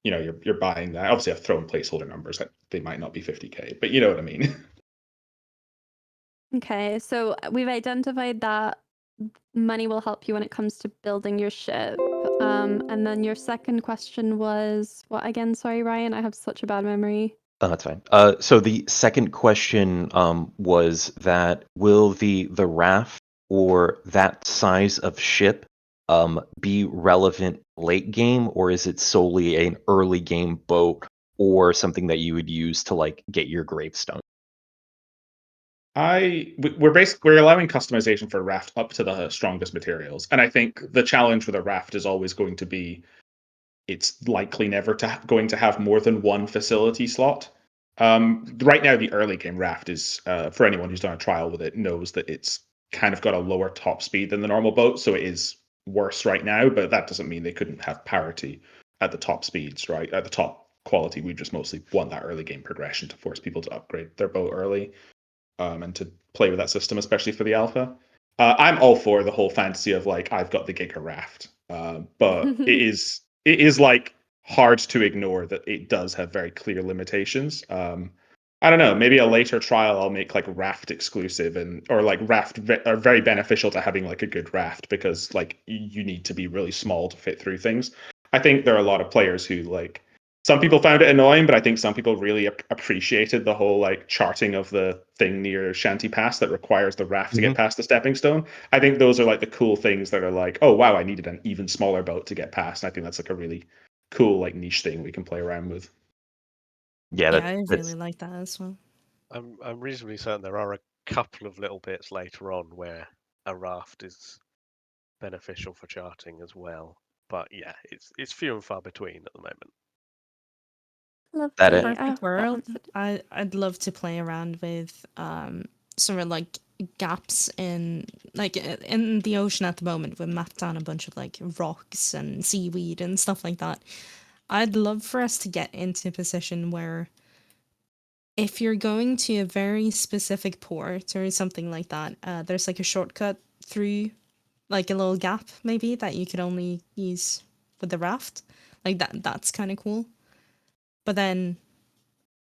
you're buying that. Obviously, I've thrown placeholder numbers that they might not be 50k, but you know what I mean. Okay, so we've identified that money will help you when it comes to building your ship. And then your second question was what again? Sorry, Ryan, I have such a bad memory. Oh, that's fine. So the second question was that will the raft or that size of ship be relevant late game, or is it solely an early game boat or something that you would use to like get your gravestone? We're allowing customization for a raft up to the strongest materials, and I think the challenge with a raft is always going to be it's likely never going to have more than one facility slot. Right now, the early game raft is for anyone who's done a trial with it knows that it's kind of got a lower top speed than the normal boat, so it is worse right now. But that doesn't mean they couldn't have parity at the top speeds, right? At the top quality, we just mostly want that early game progression to force people to upgrade their boat early, and to play with that system, especially for the alpha. I'm all for the whole fantasy of like I've got the Giga raft, but it is like hard to ignore that it does have very clear limitations. I don't know. Maybe a later trial I'll make like raft exclusive or like raft are very beneficial to having like a good raft because like you need to be really small to fit through things. I think there are a lot of players who like some people found it annoying, but I think some people really appreciated the whole like charting of the thing near Shanty Pass that requires the raft to get past the stepping stone. I think those are like the cool things that are like, oh wow, I needed an even smaller boat to get past. And I think that's like a really cool like niche thing we can play around with. Yeah, I really like that as well. I'm reasonably certain there are a couple of little bits later on where a raft is beneficial for charting as well. But yeah, it's few and far between at the moment. Lovely. Perfect world. I'd love to play around with sort of like gaps in in the ocean at the moment. We've mapped down a bunch of like rocks and seaweed and stuff like that. I'd love for us to get into a position where if you're going to a very specific port or something like that, there's like a shortcut through like a little gap maybe that you could only use with the raft. Like that's kind of cool. But then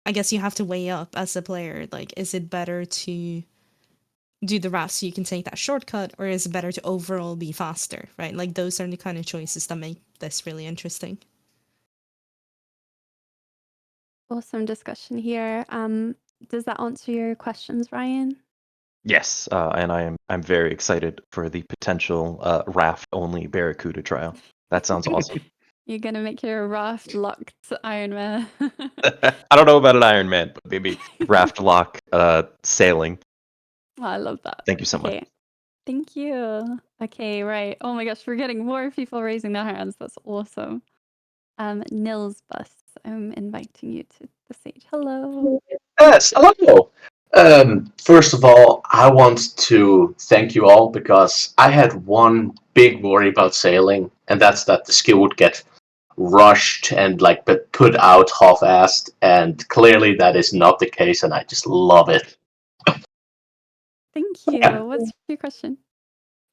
I guess you have to weigh up as a player, like, is it better to do the raft so you can take that shortcut, or is it better to overall be faster, right? Like, those are the kind of choices that make this really interesting. Awesome discussion here. Does that answer your questions, Ryan? Yes, and I'm very excited for the potential raft-only Barracuda trial. That sounds awesome. You're gonna make your raft locked Iron Man. I don't know about an Iron Man, but maybe raft lock sailing. Oh, I love that. Thank you so much. Okay. Thank you. Okay, right. Oh my gosh, we're getting more people raising their hands. That's awesome. Nils Bus, I'm inviting you to the stage. Hello. Yes, hello. First of all, I want to thank you all because I had one big worry about sailing, and that's that the skill would get rushed and like put out half-assed, and clearly that is not the case, and I just love it. Thank you. What's your question?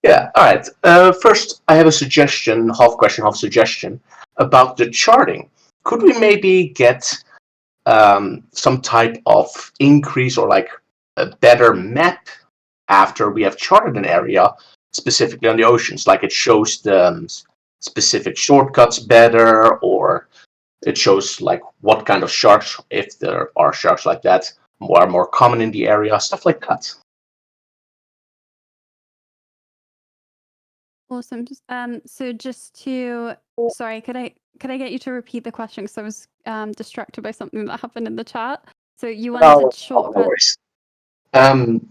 Yeah, all right. First, I have a suggestion, half question, half suggestion, about the charting. Could we maybe get some type of increase or like a better map after we have charted an area, specifically on the oceans? Like it shows the specific shortcuts better, or it shows like what kind of sharks, if there are sharks like that, are more common in the area, stuff like that. Awesome. So just to, sorry, could I get you to repeat the question because I was distracted by something that happened in the chat. So you wanted shortcuts. No worries.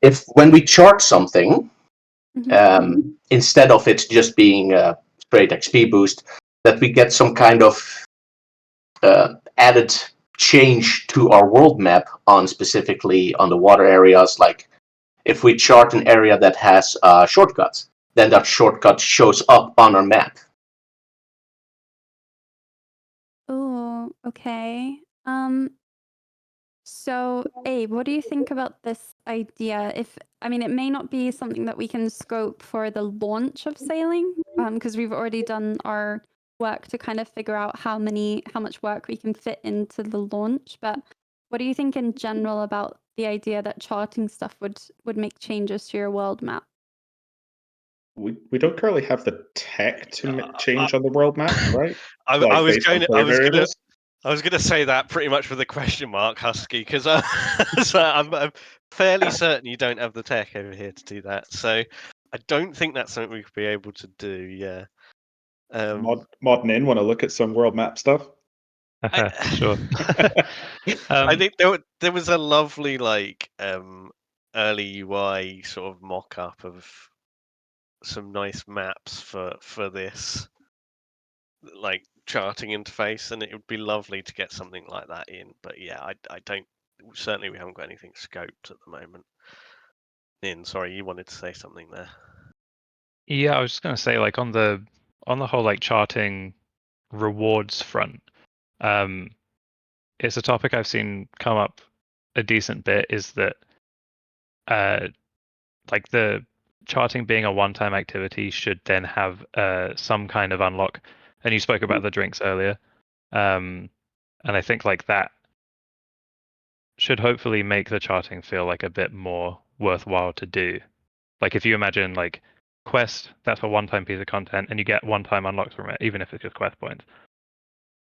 If when we chart something, instead of it just being a straight XP boost, that we get some kind of added change to our world map on specifically on the water areas. Like if we chart an area that has shortcuts, then that shortcut shows up on our map. Oh, okay. So, Abe, what do you think about this idea? I mean, it may not be something that we can scope for the launch of sailing, because we've already done our work to kind of figure out how much work we can fit into the launch. But what do you think in general about the idea that charting stuff would make changes to your world map? We don't currently have the tech to change on the world map, right? I Like was based on going. player variables. I was going to say that pretty much with a question mark, Husky, because so I'm fairly certain you don't have the tech over here to do that. So I don't think that's something we could be able to do. Yeah. Modern in want to look at some world map stuff. Sure. I think there was a lovely early UI sort of mock up of some nice maps for this like charting interface, and it would be lovely to get something like that in. But yeah, I don't. Certainly, we haven't got anything scoped at the moment. Nin, sorry, you wanted to say something there. Yeah, I was just gonna say, like on the whole like charting rewards front, it's a topic I've seen come up a decent bit. Is that like the charting being a one-time activity should then have some kind of unlock. And you spoke about the drinks earlier, and I think like that should hopefully make the charting feel like a bit more worthwhile to do. Like if you imagine like quest, that's a one-time piece of content, and you get one-time unlocks from it, even if it's just quest points.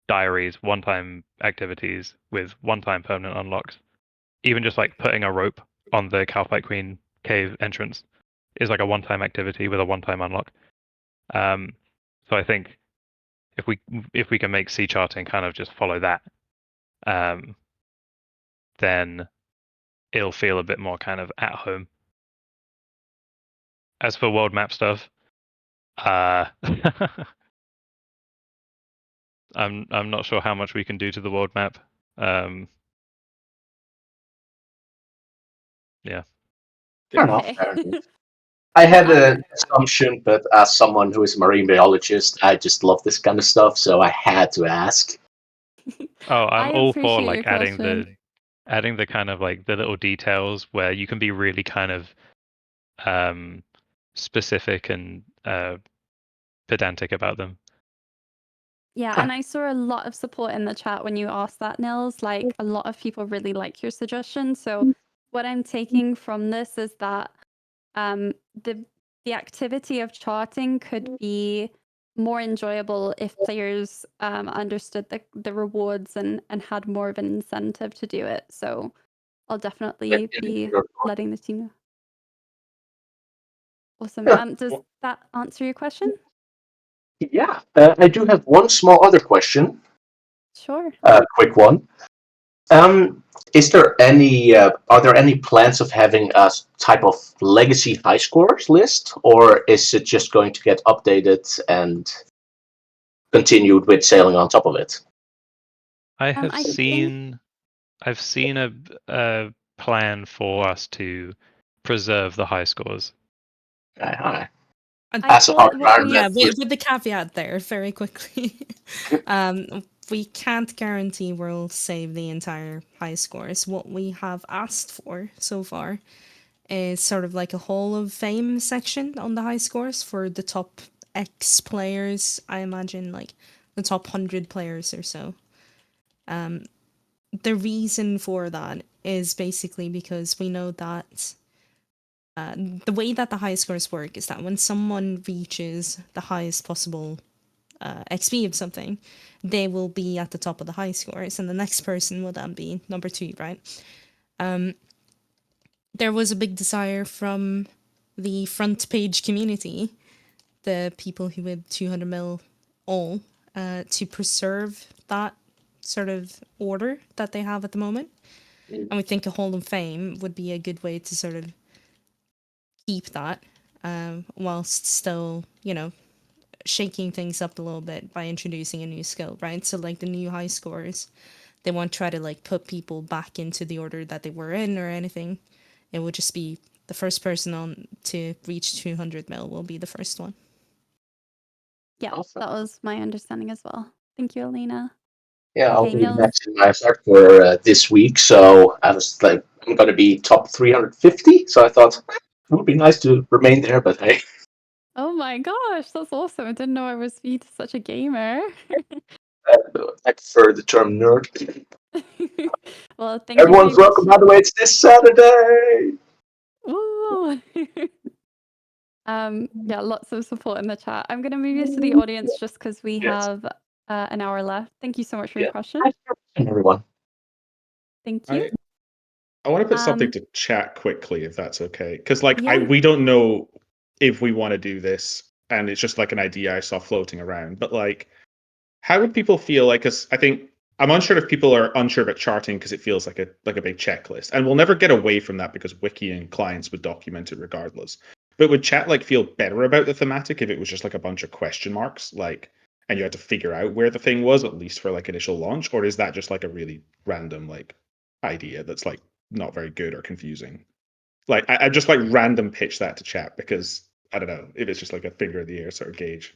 Diaries, one-time activities with one-time permanent unlocks. Even just like putting a rope on the Calcite Queen cave entrance is like a one-time activity with a one-time unlock. So I think if we can make sea charting kind of just follow that, then it'll feel a bit more kind of at home. As for world map stuff, I'm not sure how much we can do to the world map. Yeah. Fair enough. I had an assumption, but as someone who is a marine biologist, I just love this kind of stuff, so I had to ask. Oh, I'm I all for appreciate like your question. adding the kind of like the little details where you can be really kind of specific and pedantic about them. Yeah, and I saw a lot of support in the chat when you asked that, Nils. Like a lot of people really like your suggestion. So what I'm taking from this is that the activity of charting could be more enjoyable if players understood the rewards and had more of an incentive to do it. So I'll definitely be letting the team know. Awesome. Does that answer your question? Yeah, I do have one small other question. Sure. Quick one. Is there any? Are there any plans of having a type of legacy high scores list, or is it just going to get updated and continued with sailing on top of it? I have I seen I've seen a plan for us to preserve the high scores. Hi. I thought what we Yeah, with the caveat there, very quickly. We can't guarantee we'll save the entire high scores. What we have asked for so far is sort of like a Hall of Fame section on the high scores for the top X players. I imagine like the top 100 players or so. The reason for that is basically because we know that the way that the high scores work is that when someone reaches the highest possible XP of something, they will be at the top of the high scores, and the next person will then be number 2, right? There was a big desire from the front page community, the people who had 200 mil all, to preserve that sort of order that they have at the moment. And we think a Hall of Fame would be a good way to sort of keep that, whilst still, shaking things up a little bit by introducing a new skill, right? So like the new high scores, they won't try to like put people back into the order that they were in or anything. It would just be the first person on to reach 200 mil will be the first one. Yeah, that was my understanding as well. Thank you, Alina. Yeah, I'll Okay, be Nils. maxing my effort for this week, so I was like, I'm going to be top 350. So I thought it would be nice to remain there, but hey, Oh my gosh, that's awesome. I didn't know I was such a gamer. I prefer the term nerd. Well, thank you for Everyone's your welcome. By question. the way, it's this Saturday. Woo! Yeah, lots of support in the chat. I'm going to move you to the audience just because we Yes. have an hour left. Thank you so much for your Yeah. question. And everyone. Thank you. I want to put something Um, to chat quickly, if that's okay. Because like yeah. we don't know if we want to do this, and it's just like an idea I saw floating around. But like, how would people feel like? Because I think I'm unsure if people are unsure about charting because it feels like a big checklist, and we'll never get away from that because wiki and clients would document it regardless. But would chat like feel better about the thematic if it was just like a bunch of question marks, like, and you had to figure out where the thing was at least for like initial launch, or is that just like a really random like idea that's like not very good or confusing? Like I just like random pitch that to chat because I don't know if it's just like a finger in the air sort of gauge.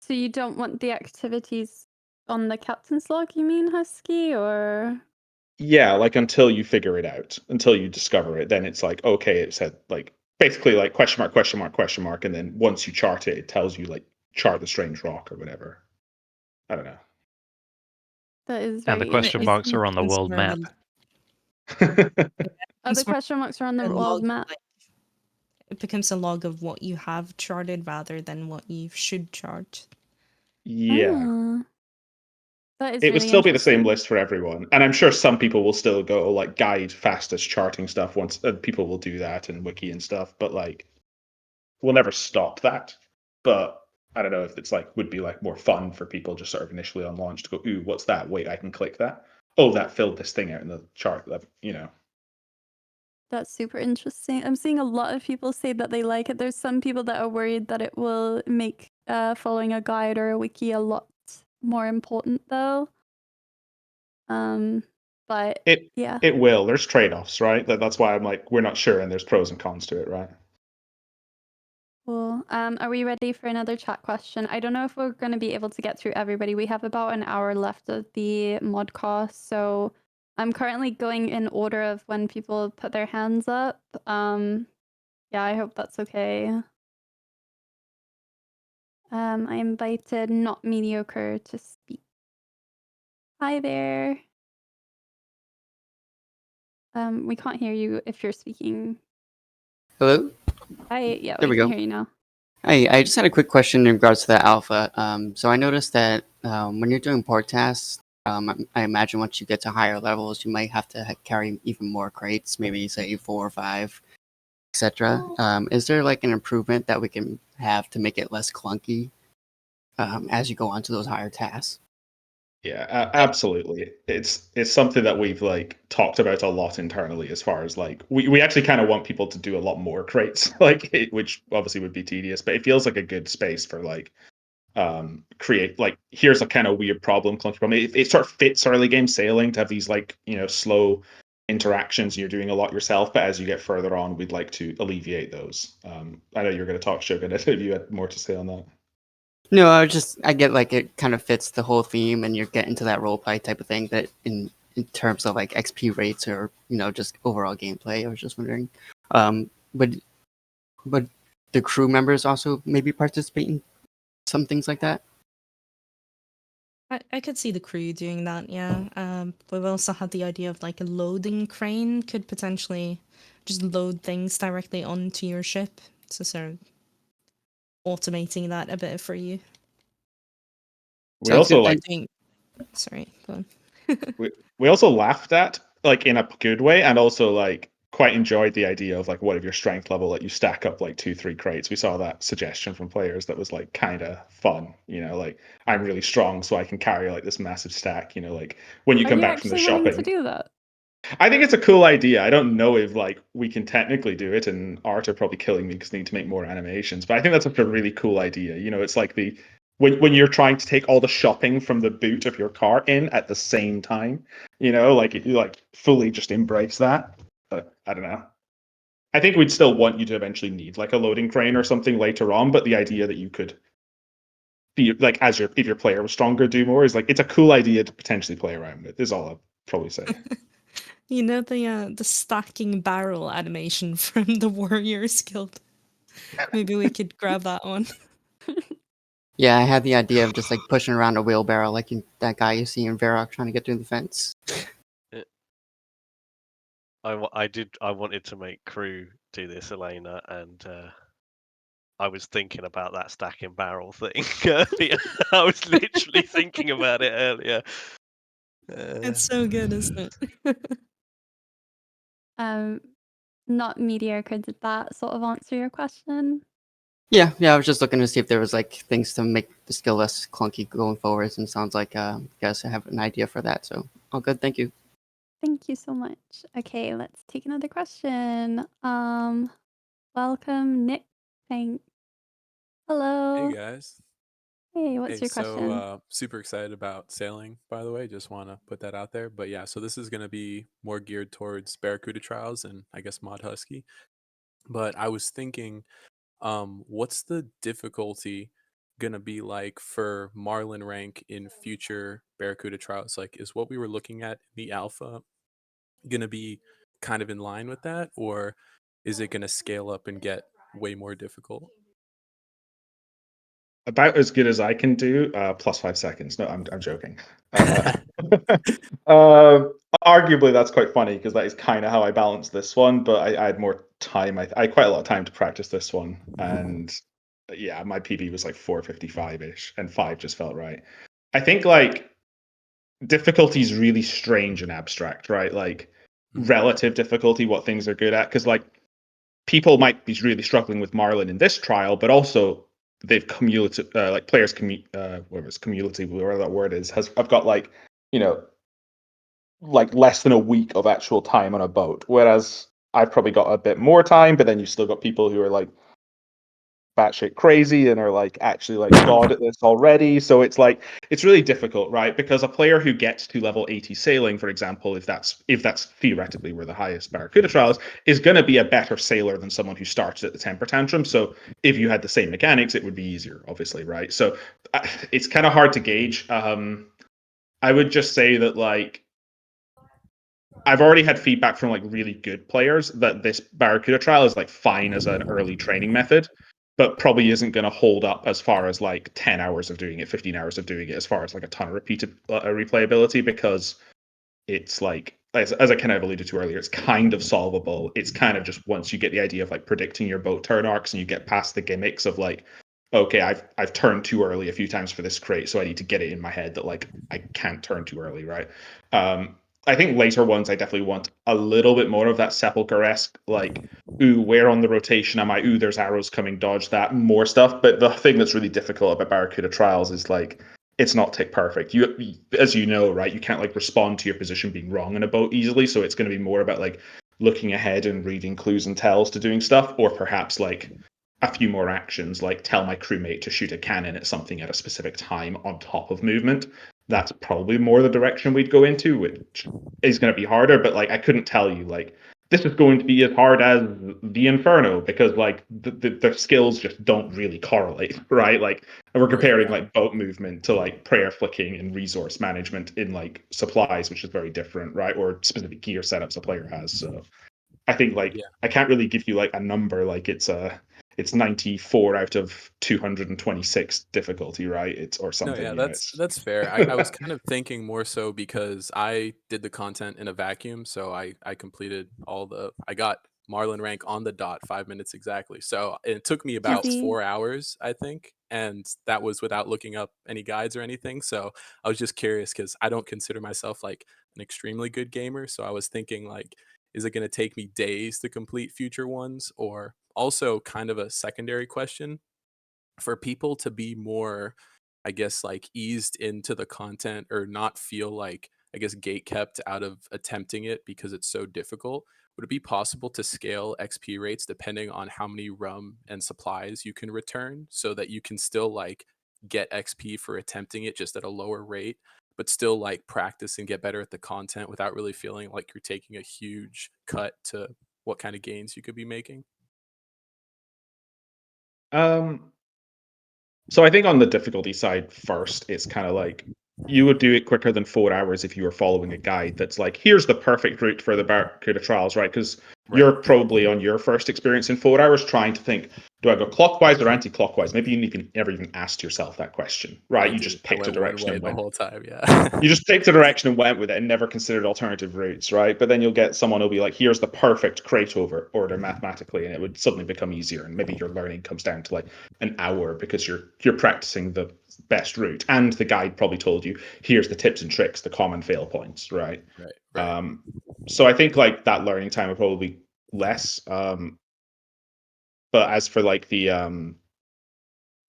So you don't want the activities on the captain's log, you mean, Husky, or? Yeah, like until you figure it out, until you discover it, then it's like okay, it said like basically like question mark, question mark, question mark, and then once you chart it, it tells you like chart the strange rock or whatever. I don't know. That is And the very question marks interesting. are on the world map. Oh, the question marks are on the world map. It becomes a log of what you have charted rather than what you should chart. Yeah. Ah, that is It would really still be the same interesting. list for everyone, and I'm sure some people will still go like guide fastest charting stuff once people will do that and wiki and stuff, but like we'll never stop that. But I don't know if it's like would be like more fun for people just sort of initially on launch to go, ooh, what's that? Wait, I can click that. Oh, that filled this thing out in the chart. That you know. That's super interesting. I'm seeing a lot of people say that they like it. There's some people that are worried that it will make following a guide or a wiki a lot more important, though. But It yeah. it will. There's trade-offs, right? That's why I'm like we're not sure, and there's pros and cons to it, right? Cool. Are we ready for another chat question? I don't know if we're going to be able to get through everybody. We have about an hour left of the modcast, so I'm currently going in order of when people put their hands up. Yeah, I hope that's okay. I invited Not Mediocre to speak. Hi there. We can't hear you if you're speaking. Hello? Hi, yeah, There we we can go. hear you now. Hey, I just had a quick question in regards to the alpha. So I noticed that when you're doing port tasks, I imagine once you get to higher levels, you might have to carry even more crates, maybe say 4 or 5, etc. Is there like an improvement that we can have to make it less clunky as you go on to those higher tasks? Yeah, absolutely. It's something that we've like talked about a lot internally as far as like we actually kind of want people to do a lot more crates, like which obviously would be tedious, but it feels like a good space for like create like here's a kind of weird problem, clunky problem. It sort of fits early game sailing to have these like slow interactions. You're doing a lot yourself, but as you get further on, we'd like to alleviate those. I know you're going to talk, Shogun. If you had more to say on that. No, I get like it kind of fits the whole theme, and you're getting to that role play type of thing. That in terms of like XP rates or just overall gameplay, I was just wondering, but the crew members also maybe participate in some things like that. I could see the crew doing that, yeah. We've also had the idea of like a loading crane could potentially just load things directly onto your ship. So sort of automating that a bit for you. We also like Sorry, go on. we also laughed at like in a good way, and also like quite enjoyed the idea of like what if your strength level that you stack up like 2-3 crates. We saw that suggestion from players that was like kind of fun, like I'm really strong so I can carry like this massive stack, like when you Are come you back from the actually wanting to shopping. do that? I think it's a cool idea. I don't know if like we can technically do it, and Art are probably killing me because they need to make more animations. But I think that's a really cool idea. It's like the when you're trying to take all the shopping from the boot of your car in at the same time. Like you like fully just embrace that. But I don't know. I think we'd still want you to eventually need like a loading crane or something later on, but the idea that you could be like if your player was stronger, do more is like it's a cool idea to potentially play around with. Is all I'll probably say. You know the stacking barrel animation from the Warriors Guild. Maybe we could grab that one. Yeah, I had the idea of just like pushing around a wheelbarrow, like that guy you see in Varrock trying to get through the fence. I wanted to make crew do this, Elena, and I was thinking about that stacking barrel thing earlier. I was literally thinking about it earlier. It's so good, isn't it? Not mediocre. Did that sort of answer your question? Yeah, I was just looking to see if there was like things to make the skill less clunky going forwards, and sounds like you guys have an idea for that. So, all good. Thank you. Thank you so much. Okay, let's take another question. Welcome, Nick. Thanks. Hey Hello. guys. Hey, what's Hey, your so question? super excited about sailing, by the way. Just want to put that out there. But yeah, so this is going to be more geared towards Barracuda trials and I guess Mod Husky. But I was thinking, what's the difficulty going to be like for Marlin rank in future Barracuda trials? Like, is what we were looking at in the alpha going to be kind of in line with that? Or is it going to scale up and get way more difficult? About as good as I can do, plus 5 seconds. No, I'm joking. Uh, arguably, that's quite funny because that is kind of how I balanced this one. But I had more time. I had quite a lot of time to practice this one, and yeah, my PB was like 455 ish, and 5 just felt right. I think like difficulty is really strange and abstract, right? Like relative difficulty, what things are good at, because like people might be really struggling with Marlin in this trial, but also they've cumulative, like players whatever it's cumulative, whatever that word is, I've got like, you know, like less than a week of actual time on a boat, whereas I've probably got a bit more time, but then you've still got people who are like batshit crazy and are like actually like god at this already. So it's like it's really difficult, right? Because a player who gets to level 80 sailing, for example, if that's theoretically where the highest Barracuda trial is going to be a better sailor than someone who starts at the temper tantrum. So if you had the same mechanics, it would be easier, obviously, right? So it's kind of hard to gauge. I would just say that like I've already had feedback from like really good players that this Barracuda trial is like fine as an early training method, but probably isn't going to hold up as far as like 10 hours of doing it, 15 hours of doing it, as far as like a ton of repeated replayability, because it's like as I kind of alluded to earlier, it's kind of solvable. It's kind of just once you get the idea of like predicting your boat turn arcs and you get past the gimmicks of like, okay, I've turned too early a few times for this crate, so I need to get it in my head that like I can't turn too early, right? I think later ones I definitely want a little bit more of that sepulchre-esque like, ooh, where on the rotation am I? Ooh, there's arrows coming, dodge that, more stuff. But the thing that's really difficult about Barracuda Trials is like it's not tick perfect. You, as you know, right? You can't like respond to your position being wrong in a boat easily. So it's going to be more about like looking ahead and reading clues and tells to doing stuff, or perhaps like a few more actions, like tell my crewmate to shoot a cannon at something at a specific time on top of movement. That's probably more the direction we'd go into, which is going to be harder. But like I couldn't tell you like this is going to be as hard as the Inferno because like the skills just don't really correlate, right? Like we're comparing like boat movement to like prayer flicking and resource management in like supplies, which is very different, right? Or specific gear setups a player has. So I think like I can't really give you like a number like it's 94 out of 226 difficulty, right? It's or No, something, yeah, you know. that's fair. I was kind of thinking more so because I did the content in a vacuum, so I completed I got Marlin rank on the dot 5 minutes exactly. So it took me about Yippee. 4 hours, I think, and that was without looking up any guides or anything. So I was just curious because I don't consider myself like an extremely good gamer. So I was thinking like, is it going to take me days to complete future ones, or also kind of a secondary question for people to be more, I guess, like eased into the content or not feel like, I guess, gate kept out of attempting it because it's so difficult. Would it be possible to scale XP rates depending on how many rum and supplies you can return so that you can still like get XP for attempting it just at a lower rate, but still like practice and get better at the content without really feeling like you're taking a huge cut to what kind of gains you could be making? So I think on the difficulty side first, it's kind of like you would do it quicker than 4 hours if you were following a guide that's like, here's the perfect route for the Barracuda trials, right? Because you're probably on your first experience in 4 hours trying to think, do I go clockwise or anti-clockwise? Maybe you never even asked yourself that question, right? I You did. just I picked a went one direction way and the went. whole time. Yeah. You just picked a direction and went with it and never considered alternative routes, right? But then you'll get someone who'll be like, here's the perfect crate over order mathematically, and it would suddenly become easier. And maybe your learning comes down to like an hour because you're practicing the best route. And the guide probably told you, here's the tips and tricks, the common fail points, right? Right. So I think like that learning time would probably be less. But as for like the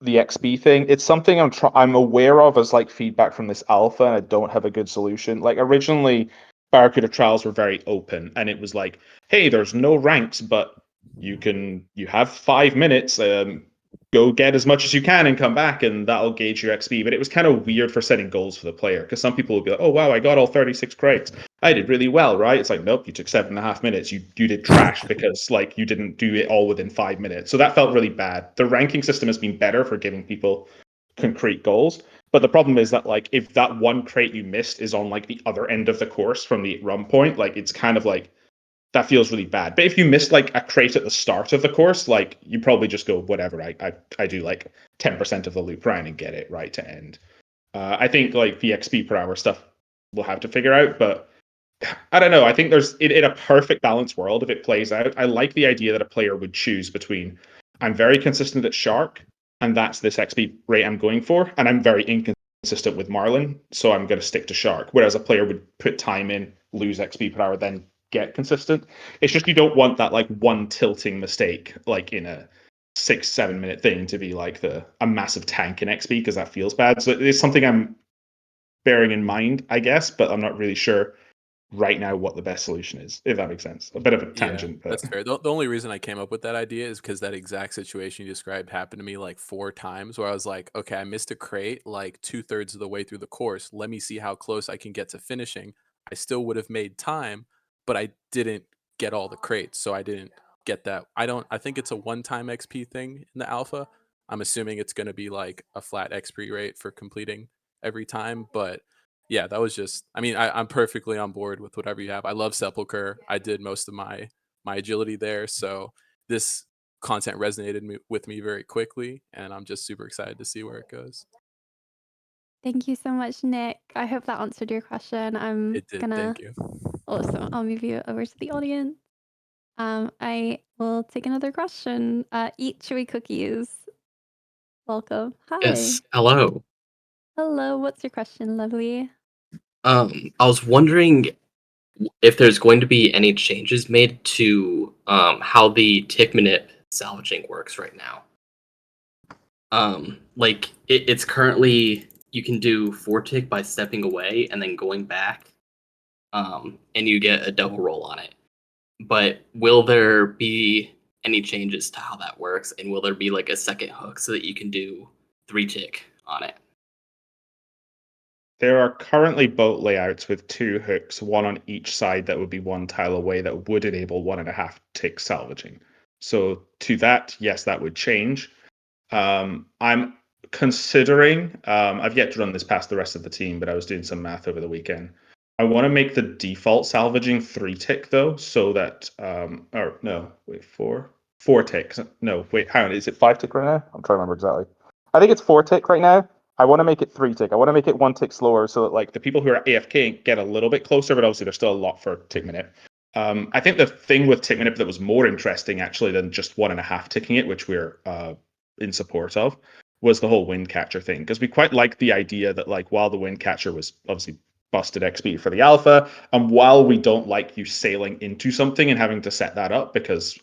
XP thing, it's something I'm aware of as like feedback from this alpha, and I don't have a good solution. Like originally, Barracuda trials were very open, and it was like, hey, there's no ranks, but you have 5 minutes, go get as much as you can and come back, and that'll gauge your XP. But it was kind of weird for setting goals for the player because some people would be like, oh wow, I got all 36 crates, I did really well, right? It's like, nope, you took 7.5 minutes. You did trash because like you didn't do it all within 5 minutes. So that felt really bad. The ranking system has been better for giving people concrete goals. But the problem is that like if that one crate you missed is on like the other end of the course from the run point, like it's kind of like that feels really bad. But if you missed like a crate at the start of the course, like you probably just go whatever. I do like 10% of the loop round and get it right to end. I think like the XP per hour stuff we'll have to figure out, but I don't know. I think there's in a perfect balanced world, if it plays out, I like the idea that a player would choose between I'm very consistent at Shark, and that's this XP rate I'm going for, and I'm very inconsistent with Marlin, so I'm going to stick to Shark. Whereas a player would put time in, lose XP per hour, then get consistent. It's just you don't want that like one tilting mistake, like in a 6-7 minute thing, to be like a massive tank in XP because that feels bad. So it's something I'm bearing in mind, I guess, but I'm not really sure right now what the best solution is, if that makes sense. A bit of a Yeah, tangent, but that's fair. The only reason I came up with that idea is because that exact situation you described happened to me like 4 times where I was like, okay, I missed a crate like 2/3 of the way through the course. Let me see how close I can get to finishing. I still would have made time, but I didn't get all the crates. So I didn't get that. I think it's a one-time XP thing in the alpha. I'm assuming it's going to be like a flat XP rate for completing every time. But yeah, that was just, I mean, I'm perfectly on board with whatever you have. I love Sepulcher. I did most of my agility there. So this content resonated with me very quickly, and I'm just super excited to see where it goes. Thank you so much, Nick. I hope that answered your question. I'm It did. gonna Thank you. Awesome. I'll move you over to the audience. I will take another question. Eat chewy cookies. Welcome. Hi. Yes. Hello. Hello. What's your question, lovely? I was wondering if there's going to be any changes made to how the tick minute salvaging works right now. Like it's currently you can do 4 tick by stepping away and then going back, and you get a double roll on it. But will there be any changes to how that works, and will there be like a second hook so that you can do 3 tick on it? there are currently boat layouts with 2 hooks, one on each side that would be one tile away that would enable 1.5 tick salvaging. So to that, yes, that would change. I'm considering, I've yet to run this past the rest of the team, but I was doing some math over the weekend. I want to make the default salvaging 3 tick though, so that, or no, wait, 4 ticks. No, wait, hang on, is it 5 tick right now? I'm trying to remember exactly. I think it's 4 tick right now. I want to make it 3 tick. I want to make it 1 tick slower so that like the people who are AFK get a little bit closer, but obviously there's still a lot for tick minute. I think the thing with tick minute that was more interesting actually than just 1.5 ticking it, which we're in support of, was the whole wind catcher thing, because we quite liked the idea that like while the wind catcher was obviously busted XP for the alpha, and while we don't like you sailing into something and having to set that up because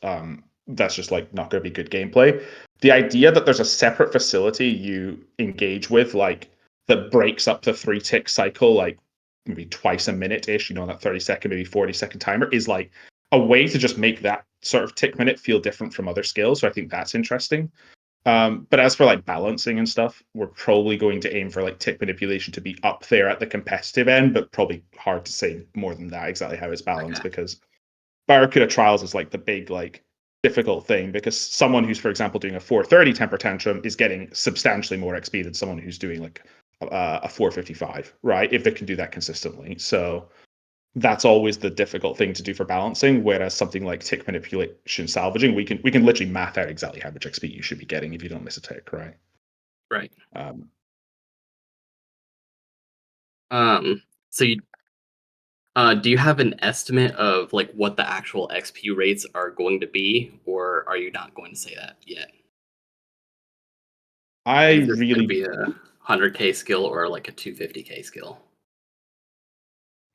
that's just like not going to be good gameplay, the idea that there's a separate facility you engage with like that breaks up the 3 tick cycle like maybe twice a minute ish, that 30-second maybe 40-second timer is like a way to just make that sort of tick minute feel different from other skills. So I think that's interesting. But as for like balancing and stuff, we're probably going to aim for like tick manipulation to be up there at the competitive end, but probably hard to say more than that exactly how it's balanced, because Barracuda Trials is like the big like difficult thing, because someone who's, for example, doing a 430 temper tantrum is getting substantially more XP than someone who's doing like a 455, right? If they can do that consistently. So that's always the difficult thing to do for balancing. Whereas something like tick manipulation salvaging, we can literally math out exactly how much XP you should be getting if you don't miss a tick, right? Right. Um, So you do you have an estimate of like what the actual XP rates are going to be, or are you not going to say that yet? I Is this going to really be a 100K skill or like a 250K skill?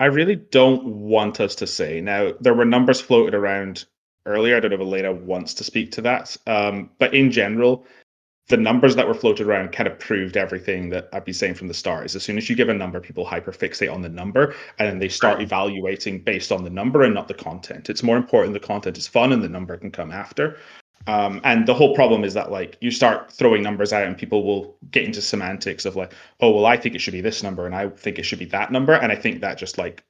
I really don't want us to say. Now, there were numbers floated around earlier. I don't know if Elena wants to speak to that. But in general, the numbers that were floated around kind of proved everything that I've been saying from the start. Is as soon as you give a number, people hyperfixate on the number, and then they start evaluating based on the number and not the content. It's more important the content is fun and the number can come after. And the whole problem is that like you start throwing numbers out and people will get into semantics of like, oh well, I think it should be this number and I think it should be that number, and I think that just like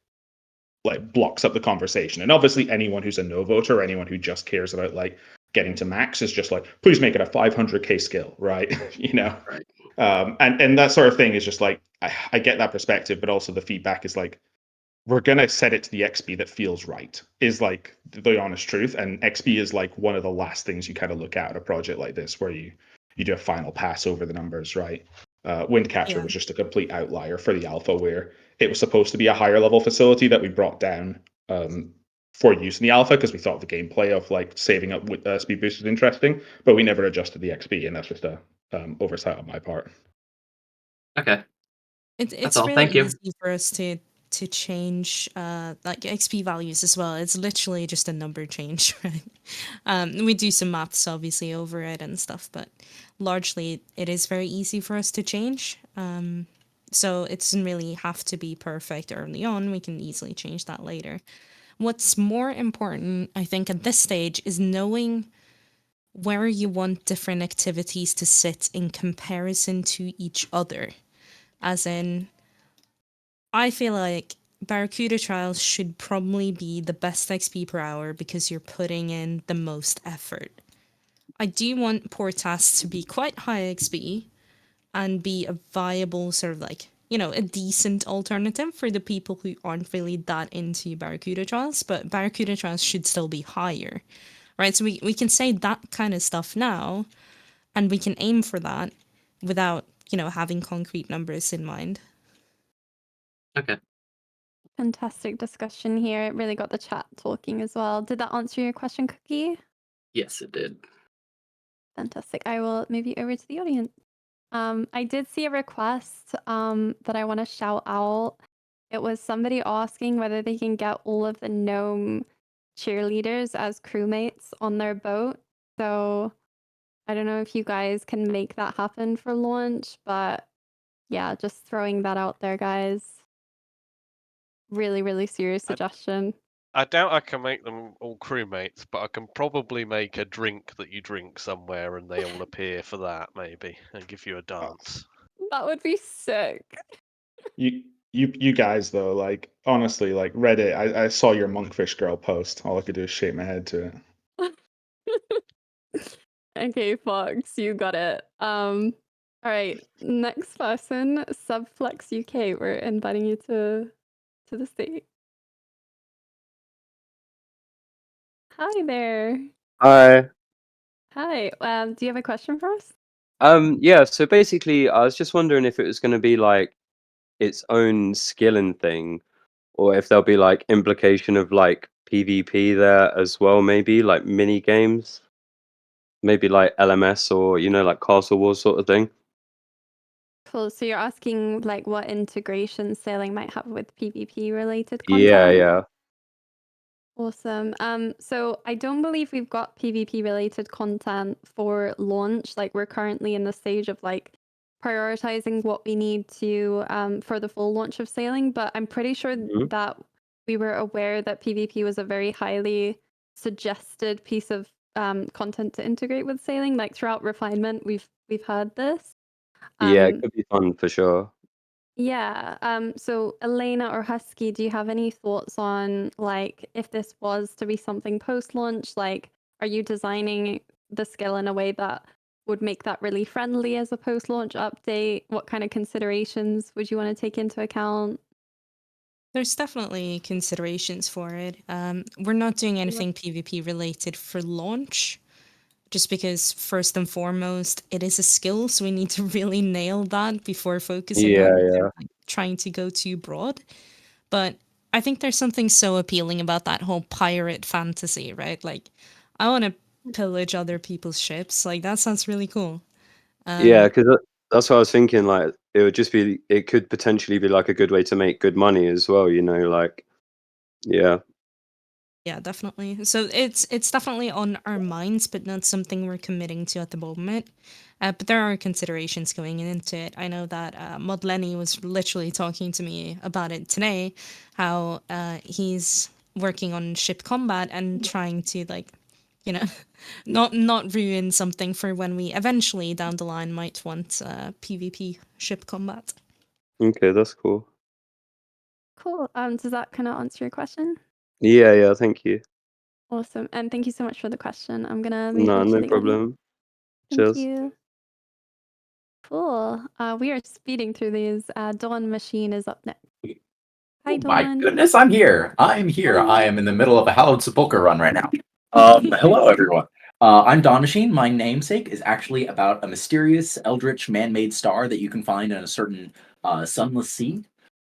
blocks up the conversation. And obviously anyone who's a no voter or anyone who just cares about like getting to max is just like, please make it a 500k skill, right? You know. Right. And that sort of thing is just like I get that perspective, but also the feedback is like, we're gonna set it to the XP that feels right, is like the honest truth. And XP is like one of the last things you kind of look at in a project like this, where you do a final pass over the numbers, right? Windcatcher was just a complete outlier for the alpha, where it was supposed to be a higher level facility that we brought down for use in the alpha because we thought the gameplay of like saving up with speed boost was interesting, but we never adjusted the XP, and that's just a oversight on my part. Okay. It's That's all. really Thank you. easy for us to change like XP values as well. It's literally just a number change, right? We do some maths obviously over it and stuff, but largely it is very easy for us to change. So it doesn't really have to be perfect early on. We can easily change that later. What's more important, I think, at this stage is knowing where you want different activities to sit in comparison to each other. As in, I feel like Barracuda Trials should probably be the best XP per hour because you're putting in the most effort. I do want port tasks to be quite high XP and be a viable sort of like, you know, a decent alternative for the people who aren't really that into Barracuda Trials, but Barracuda Trials should still be higher, right? So we can say that kind of stuff now, and we can aim for that without, you know, having concrete numbers in mind. Okay. Fantastic discussion here. It really got the chat talking as well. Did that answer your question, Cookie? Yes, it did. Fantastic. I will move you over to the audience. I did see a request that I want to shout out. It was somebody asking whether they can get all of the gnome cheerleaders as crewmates on their boat. So I don't know if you guys can make that happen for launch, but yeah, just throwing that out there, guys. Really, really serious suggestion. I doubt I can make them all crewmates, but I can probably make a drink that you drink somewhere and they all appear for that, maybe, and give you a dance. That would be sick. You guys though, like honestly, like Reddit, I saw your monkfish girl post. All I could do is shake my head to it. Okay, Fox, you got it. All right, next person, Subflex UK. We're inviting you to the stage. Hi there. Hi. Hi. Do you have a question for us? Yeah, so basically I was just wondering if it was gonna be like its own skilling thing, or if there'll be like implication of like PvP there as well, maybe like mini games. Maybe like LMS or you know, like Castle Wars sort of thing. Cool. So you're asking like what integration sailing might have with PvP related Yeah, content? yeah. Awesome. So I don't believe we've got PvP related content for launch. Like we're currently in the stage of like prioritizing what we need to for the full launch of sailing, but I'm pretty sure that we were aware that PvP was a very highly suggested piece of content to integrate with sailing. Like throughout refinement, we've had this. Yeah, it could be fun for sure. Yeah. So Elena or Husky, do you have any thoughts on like if this was to be something post-launch? Like, are you designing the skill in a way that would make that really friendly as a post-launch update? What kind of considerations would you want to take into account? There's definitely considerations for it. We're not doing anything PvP related for launch, just because first and foremost, it is a skill, so we need to really nail that before focusing Yeah, on yeah. like, trying to go too broad. But I think there's something so appealing about that whole pirate fantasy, right? Like, I want to pillage other people's ships. Like, that sounds really cool. Yeah, Um, because that's what I was thinking. Like, it could potentially be like a good way to make good money as well. You know, like, yeah. Yeah, definitely. So it's definitely on our minds, but not something we're committing to at the moment. But there are considerations going into it. I know that Mod Lenny was literally talking to me about it today, how he's working on ship combat and trying to like, you know, not ruin something for when we eventually down the line might want PvP ship combat. Okay, that's cool. Cool. Does that kind of answer your question? Yeah, yeah. Thank you. Awesome. And thank you so much for the question. I'm gonna move No, on to no the audience. problem. Thank Cheers. you. Cool. We are speeding through these. Dawn Machine is up next. Hi, Oh my Dawn. goodness, I'm here. I'm here. I am in the middle of a Hallowed Sepulchre run right now. Hello, everyone. I'm Dawn Machine. My namesake is actually about a mysterious, eldritch, man-made star that you can find in a certain sunless sea.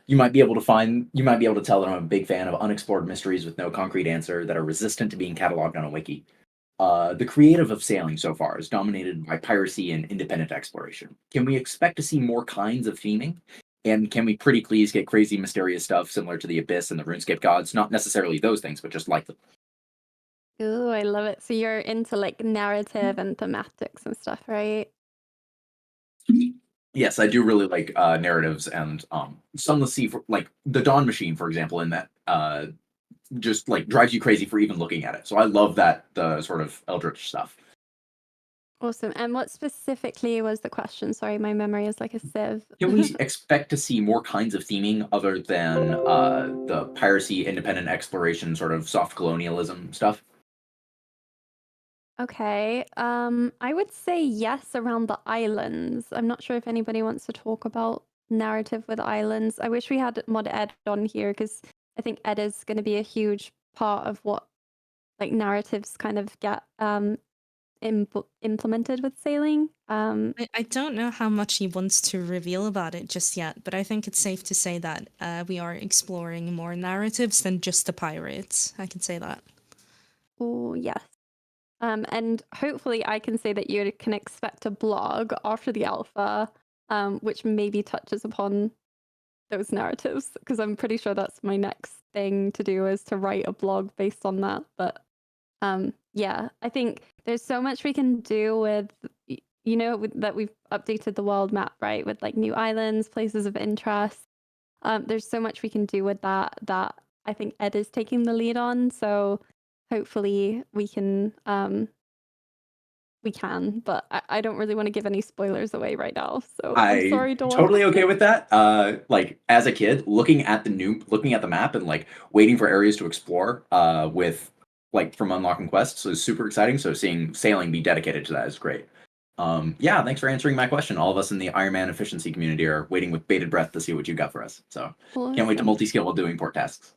You might be able to tell that I'm a big fan of unexplored mysteries with no concrete answer that are resistant to being cataloged on a wiki. The creative of sailing so far is dominated by piracy and independent exploration. Can we expect to see more kinds of theming? And can we pretty please get crazy, mysterious stuff similar to the Abyss and the RuneScape gods? Not necessarily those things, but just like them. Ooh, I love it. So you're into like narrative and thematics and stuff, right? Yes, I do really like narratives and Sunless Sea, for, like the Dawn Machine, for example, in that just like drives you crazy for even looking at it. So I love that the sort of eldritch stuff. Awesome. And what specifically was the question? Sorry, my memory is like a sieve. Can we expect to see more kinds of theming other than the piracy, independent exploration, sort of soft colonialism stuff? Okay. I would say yes around the islands. I'm not sure if anybody wants to talk about narrative with islands. I wish we had Mod Ed on here because I think Ed is going to be a huge part of what like narratives kind of get implemented with sailing. I don't know how much he wants to reveal about it just yet, but I think it's safe to say that we are exploring more narratives than just the pirates. I can say that. Oh, yes. And hopefully I can say that you can expect a blog after the alpha, which maybe touches upon those narratives, because I'm pretty sure that's my next thing to do is to write a blog based on that. But yeah, I think there's so much we can do with, that we've updated the world map, right? With like new islands, places of interest. There's so much we can do with that I think Ed is taking the lead on. So hopefully we can, but I don't really want to give any spoilers away right now. So I'm I sorry, Dawn. totally okay with that. Like as a kid, looking at the map and like waiting for areas to explore, with like from unlocking quests is super exciting. So seeing sailing be dedicated to that is great. Yeah, thanks for answering my question. All of us in the Iron Man efficiency community are waiting with bated breath to see what you got for us. So can't wait to Awesome. multi-skill while doing port tasks.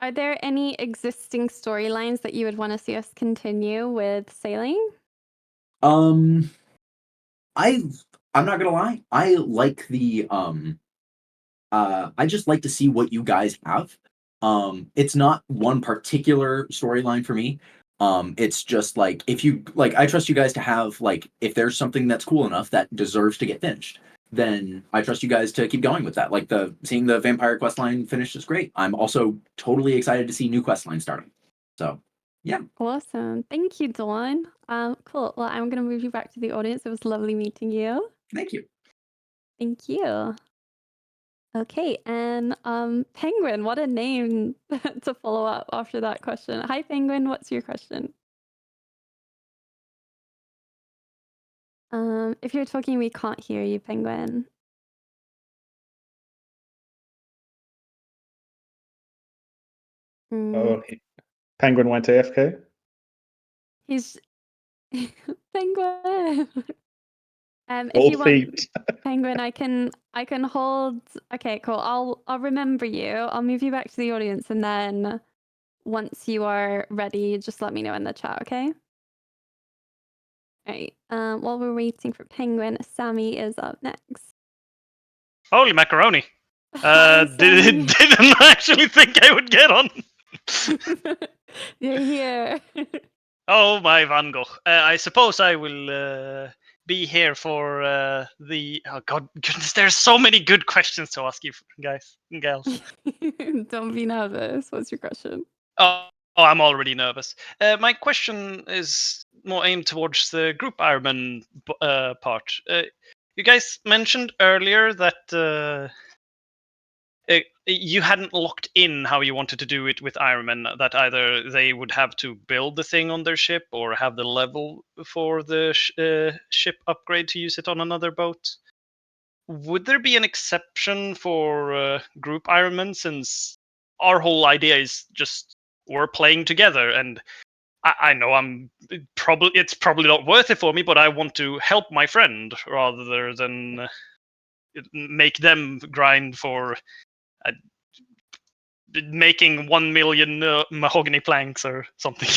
Are there any existing storylines that you would want to see us continue with sailing? Um, I I'm not gonna lie. I like the I just like to see what you guys have. It's not one particular storyline for me. It's just like if you like, I trust you guys to have like if there's something that's cool enough that deserves to get finished, then I trust you guys to keep going with that. Like the seeing the vampire quest line finished is great. I'm also totally excited to see new quest lines starting. So yeah, Awesome. Thank you, Dawn. Cool. Well, I'm gonna move you back to the audience. It was lovely meeting you. thank you. Thank you. Okay, and Penguin, what a name to follow up after that question. Hi, Penguin, what's your question? If you're talking, we can't hear you, Penguin. Oh, Penguin went AFK. He's Penguin. If Old you want, feet. Penguin, I can hold. Okay, cool. I'll remember you. I'll move you back to the audience, and then once you are ready, just let me know in the chat. Okay. All right. While we're waiting for Penguin, Sammy is up next. Holy macaroni! Hi, Sammy. Didn't actually think I would get on. You're here. Oh my Van Gogh! I suppose I will be here for the. Oh God, goodness! There's so many good questions to ask you, guys and gals. Don't be nervous. What's your question? Oh, I'm already nervous. My question is more aimed towards the group Ironman part. You guys mentioned earlier that you hadn't locked in how you wanted to do it with Ironman, that either they would have to build the thing on their ship or have the level for the ship upgrade to use it on another boat. Would there be an exception for group Ironman, since our whole idea is just we're playing together, and I know it's probably not worth it for me, but I want to help my friend rather than make them grind for making 1 million mahogany planks or something.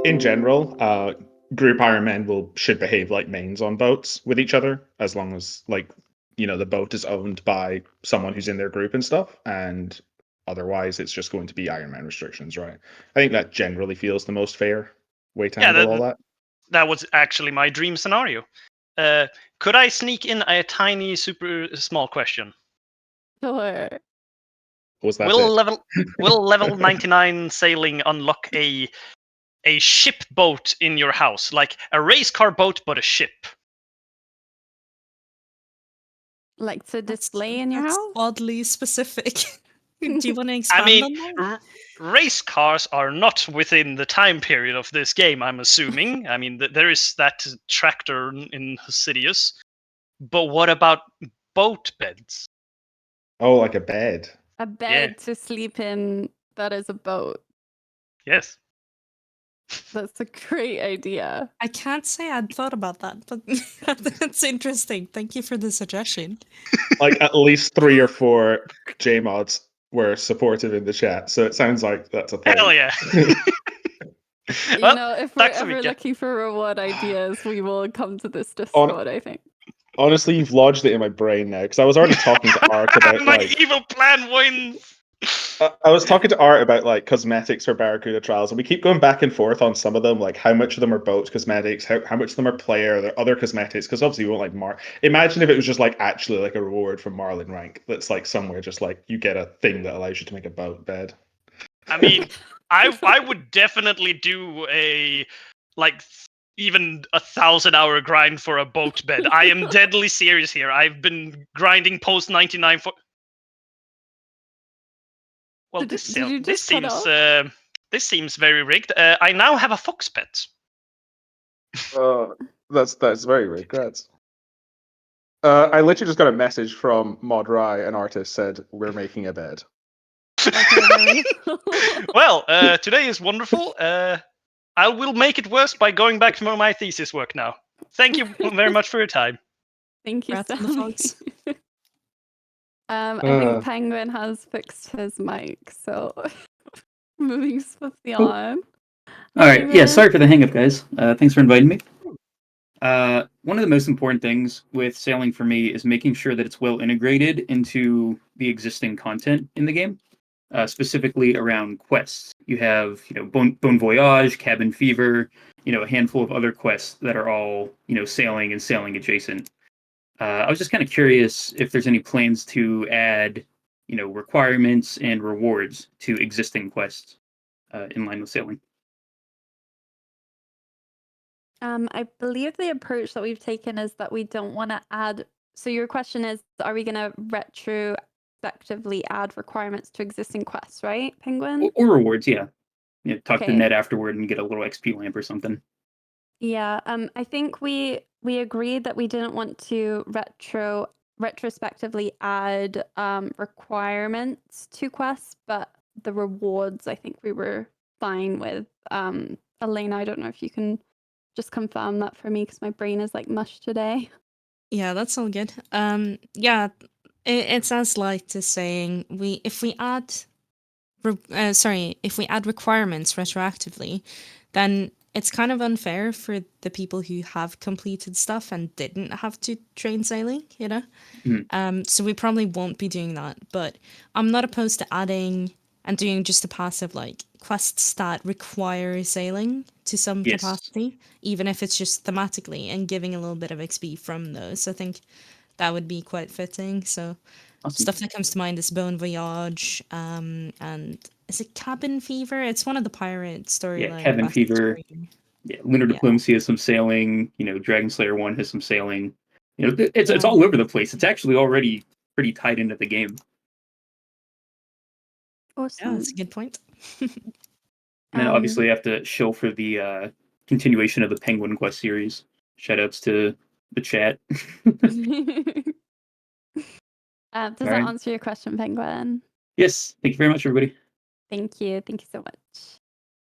In general, group Ironmen should behave like mains on boats with each other, as long as the boat is owned by someone who's in their group and stuff, and otherwise it's just going to be Ironman restrictions, right? I think that generally feels the most fair way to handle all that. That was actually my dream scenario. Could I sneak in a tiny, super small question? Sure. Was that will level 99 sailing unlock a ship boat in your house, like a race car boat but a ship? Like to display in your That's house? oddly specific. Do you want to I expand mean, on that? race cars are not within the time period of this game, I'm assuming. I mean, there is that tractor in Sidious. But what about boat beds? Oh, like a bed. A bed to sleep in that is a boat. Yes. That's a great idea. I can't say I'd thought about that, but that's interesting. Thank you for the suggestion. Like at least 3 or 4 JMods were supportive in the chat, so it sounds like that's a thing. Hell yeah. If we're ever looking for reward ideas, we will come to this Discord, I think. Honestly, you've lodged it in my brain now, because I was already talking to Art about my evil plan wins. I was talking to Art about cosmetics for Barracuda Trials, and we keep going back and forth on some of them, like how much of them are boat cosmetics, how much of them are player, there are other cosmetics, because obviously we won't imagine if it was just actually a reward from Marlin rank that's somewhere just you get a thing that allows you to make a boat bed. I mean, I would definitely do a even 1,000-hour grind for a boat bed. I am deadly serious here. I've been grinding post 99 for. Well, this seems very rigged. I now have a fox pet. That's very rigged. I literally just got a message from Mod Rai, an artist, said we're making a bed. Okay, there we go. Well, today is wonderful. I will make it worse by going back to my thesis work now. Thank you very much for your time. Thank you, Rats on the Sammy. fogs. I think Penguin has fixed his mic, so moving swiftly on. All right. Yeah. Penguin. Sorry for the hang up, guys. Thanks for inviting me. One of the most important things with sailing for me is making sure that it's well integrated into the existing content in the game, specifically around quests. You have, Bon Voyage, Cabin Fever, a handful of other quests that are all, sailing and sailing adjacent. I was just kind of curious if there's any plans to add, requirements and rewards to existing quests in line with sailing. I believe the approach that we've taken is that we don't want to add. So your question is, are we going to retrospectively add requirements to existing quests, right, Penguin? Or rewards, yeah. Talk to Okay. Ned afterward and get a little XP lamp or something. Yeah, I think we agreed that we didn't want to retro retrospectively add requirements to quests, but the rewards I think we were fine with. Elena, I don't know if you can just confirm that for me because my brain is like mush today. Yeah, that's all good. Yeah, it's as light as saying if we add if we add requirements retroactively, then it's kind of unfair for the people who have completed stuff and didn't have to train sailing, you know? So we probably won't be doing that, but I'm not opposed to adding and doing just a passive like quests that require sailing to some Yes. capacity, even if it's just thematically and giving a little bit of XP from those. I think that would be quite fitting. So stuff that comes to mind is Bon Voyage, and is it Cabin Fever? It's one of the pirate Yeah, storyline Cabin quests. Fever. Yeah, Lunar Yeah. Diplomacy has some sailing. You know, Dragon Slayer 1 has some sailing. You know, it's all over the place. It's actually already pretty tied into the game. Awesome. Yeah, that's a good point. And then obviously I have to show for the continuation of the Penguin Quest series. Shoutouts to the chat. Does that Alright. answer your question, Penguin? Yes, thank you very much, everybody. Thank you. Thank you so much.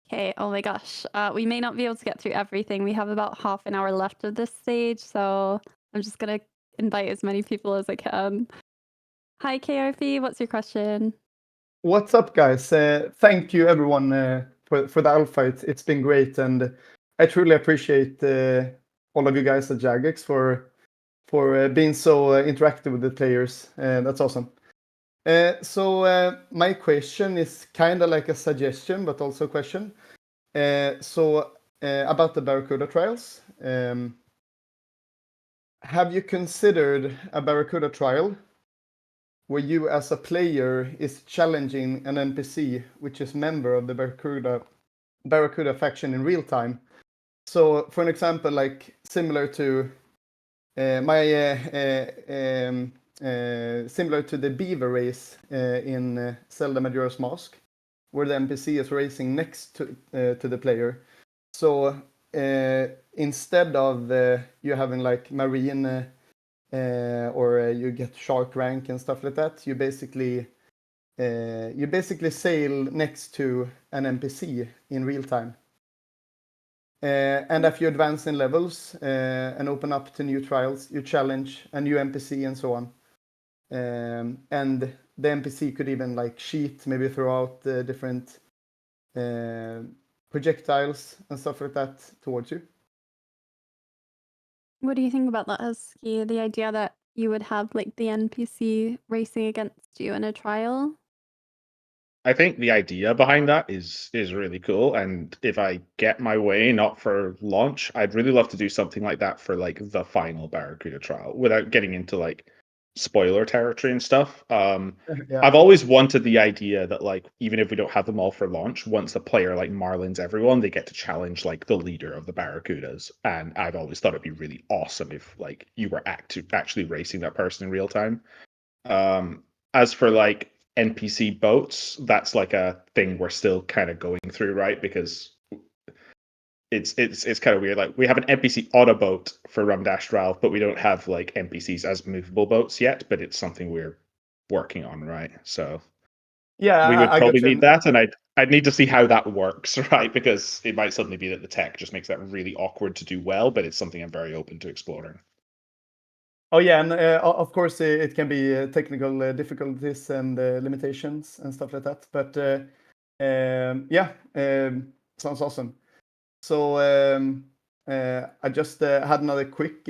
Okay, oh my gosh. We may not be able to get through everything. We have about half an hour left of this stage, so I'm just going to invite as many people as I can. Hi, KRP. What's your question? What's up, guys? Thank you, everyone, for the alpha. It's been great, and I truly appreciate all of you guys at Jagex for being so interactive with the players. That's awesome. So my question is kind of like a suggestion, but also a question. About the Barracuda trials, have you considered a Barracuda trial where you as a player is challenging an NPC which is member of the Barracuda faction in real time? So for an example, like similar to similar to the beaver race in Zelda Majora's Mask, where the NPC is racing next to the player. So instead of you having like marine or you get shark rank and stuff like that, you basically sail next to an NPC in real time. And if you advance in levels and open up to new trials, you challenge a new NPC and so on. And the NPC could even like cheat, maybe throw out the different projectiles and stuff like that towards you. What do you think about that, Husky? The idea that you would have like the NPC racing against you in a trial? I think the idea behind that is really cool, and if I get my way, not for launch, I'd really love to do something like that for like the final Barracuda trial, without getting into like spoiler territory and stuff. Yeah. I've always wanted the idea that like even if we don't have them all for launch, once the player like Marlins everyone, they get to challenge like the leader of the Barracudas, and I've always thought it'd be really awesome if like you were actually racing that person in real time. As for like NPC boats, that's like a thing we're still kind of going through, right? Because it's kind of weird. Like we have an NPC on a boat for Rum Dash Drive, but we don't have like NPCs as movable boats yet. But it's something we're working on, right? So Yeah, we would I probably got you. need that, and I'd need to see how that works, right? Because it might suddenly be that the tech just makes that really awkward to do well, but it's something I'm very open to exploring. Oh yeah, and of course it can be technical difficulties and limitations and stuff like that. But yeah, sounds awesome. So I just had another quick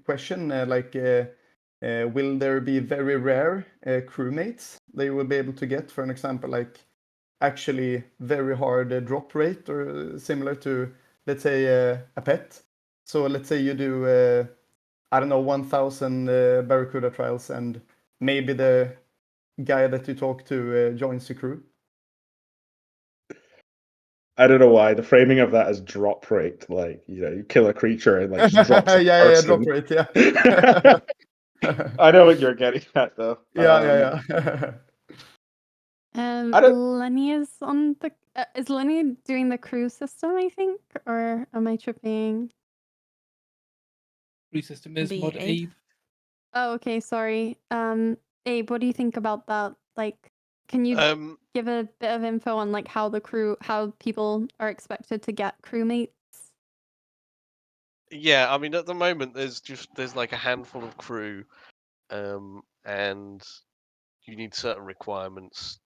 question. Will there be very rare crewmates they will be able to get? For an example, like actually very hard drop rate or similar to, let's say, a pet. So let's say you do. I don't know, 1,000 Barracuda trials, and maybe the guy that you talk to joins the crew. I don't know why the framing of that as drop rate, like you kill a creature and like just drops a Yeah, person. drop rate, yeah. I know what you're getting at though. Yeah. I don't. Lenny is on the. Is Lenny doing the crew system? I think, or am I tripping? Crew system is Be mod Abe. Abe. Oh, okay, sorry. Abe, what do you think about that? Like, can you give a bit of info on like how people are expected to get crewmates? Yeah, I mean, at the moment, there's like a handful of crew, and you need certain requirements.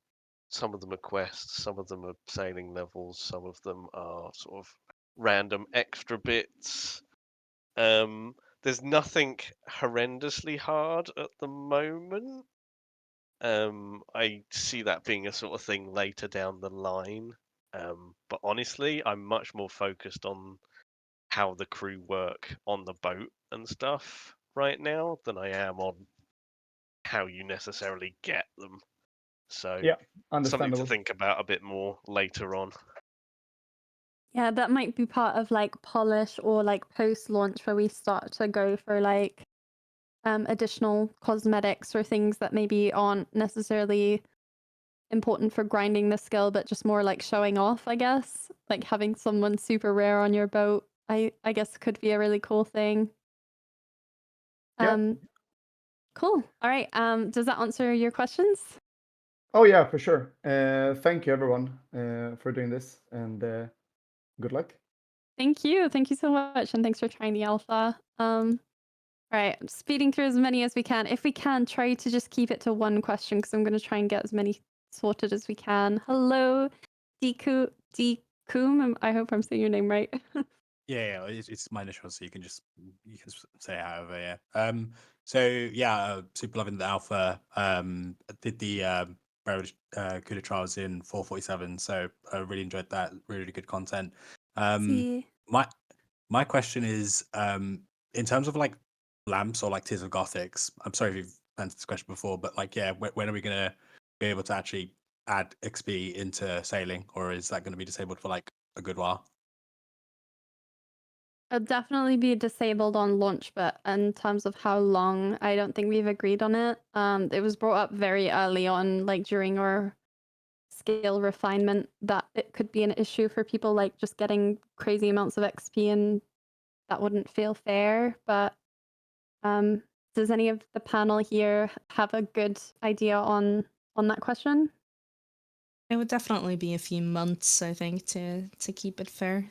Some of them are quests, some of them are sailing levels, some of them are sort of random extra bits. There's nothing horrendously hard at the moment. I see that being a sort of thing later down the line. But honestly, I'm much more focused on how the crew work on the boat and stuff right now than I am on how you necessarily get them. So Yeah, something to understandable. think about a bit more later on. Yeah, that might be part of like polish or like post-launch where we start to go for like additional cosmetics or things that maybe aren't necessarily important for grinding the skill, but just more like showing off, I guess. Like having someone super rare on your boat, I guess could be a really cool thing. Yeah. Cool. All right. Does that answer your questions? Oh yeah, for sure. Thank you everyone for doing this, and good luck. Thank you. Thank you so much. And thanks for trying the alpha. Right. I'm speeding through as many as we can. If we can, try to just keep it to one question because I'm going to try and get as many sorted as we can. Hello, Dekum. I hope I'm saying your name right. Yeah, it's my initials, so you can say it however. Yeah. So yeah, super loving the alpha. I did the Beverage CUDA trials in 447, so I really enjoyed that. Really good content. See. My question is, in terms of like lamps or like Tears of Gothics. I'm sorry if you've answered this question before, but like, yeah, when are we gonna be able to actually add XP into sailing, or is that going to be disabled for like a good while? It'll definitely be disabled on launch, but in terms of how long, I don't think we've agreed on it. It was brought up very early on, like during our skill refinement, that it could be an issue for people like just getting crazy amounts of XP, and that wouldn't feel fair. But does any of the panel here have a good idea on that question? It would definitely be a few months, I think, to keep it fair.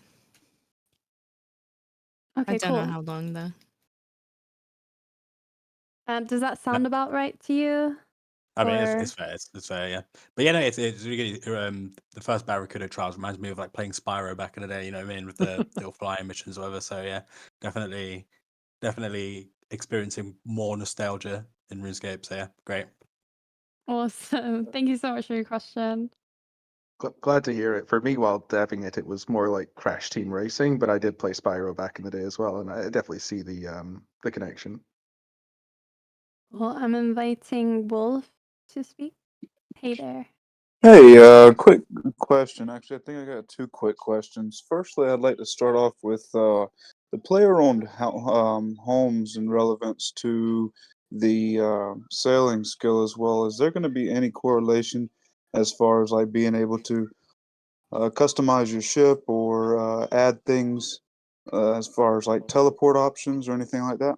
Okay, I don't know cool. how long though. Does that sound about right to you? I mean, Or it's fair. It's fair, yeah. But yeah, no, it's really good. The first Barracuda trials reminds me of like playing Spyro back in the day. You know what I mean, with the little flying missions or whatever. So yeah, definitely experiencing more nostalgia in RuneScape. So yeah, great. awesome. Thank you so much for your question. Glad to hear it. For me, while deving it, it was more like Crash Team Racing, but I did play Spyro back in the day as well, and I definitely see the connection. Well, I'm inviting Wolf to speak. Hey there. Hey, quick question. Actually, I think I got two quick questions. Firstly, I'd like to start off with the player-owned homes and relevance to the sailing skill as well. Is there going to be any correlation as far as like being able to customize your ship or add things as far as like teleport options or anything like that?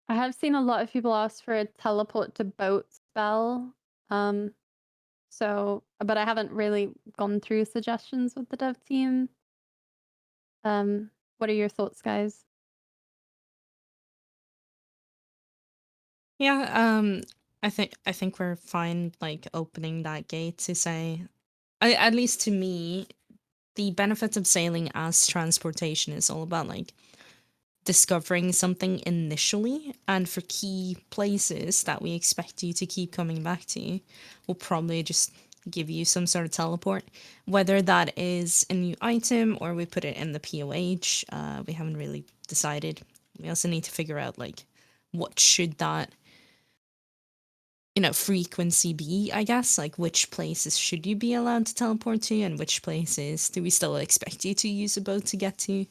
I have seen a lot of people ask for a teleport to boat spell. But I haven't really gone through suggestions with the dev team. What are your thoughts, guys? Yeah, I think we're fine like opening that gate to say at least to me, the benefits of sailing as transportation is all about like discovering something initially, and for key places that we expect you to keep coming back to, we'll probably just give you some sort of teleport, whether that is a new item or we put it in the POH. We haven't really decided. We also need to figure out like what should that frequency be, I guess, like which places should you be allowed to teleport to and which places do we still expect you to use a boat to get to.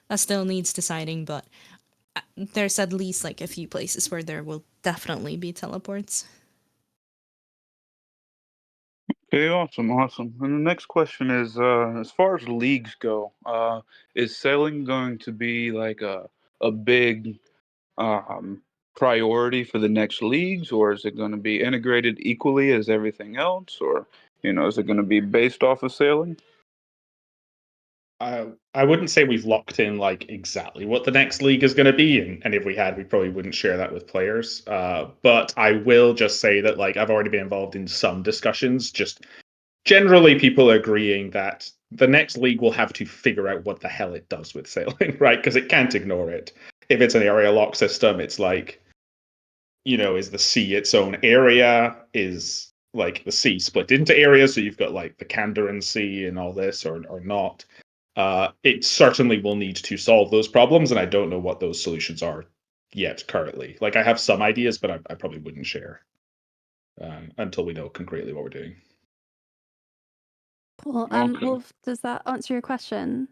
That still needs deciding, but there's at least like a few places where there will definitely be teleports. Okay, awesome. And the next question is, as far as leagues go, is sailing going to be like a big priority for the next leagues, or is it going to be integrated equally as everything else, or is it going to be based off of sailing? I wouldn't say we've locked in like exactly what the next league is going to be, and if we had, we probably wouldn't share that with players. But I will just say that like I've already been involved in some discussions. Just generally, people agreeing that the next league will have to figure out what the hell it does with sailing, right? Because it can't ignore it. If it's an area lock system, it's like, is the sea its own area? Is like the sea split into areas? So you've got like the Kandarin Sea and all this, or not. It certainly will need to solve those problems, and I don't know what those solutions are yet currently. Like I have some ideas, but I probably wouldn't share until we know concretely what we're doing. Cool. Okay. Wolf, does that answer your question?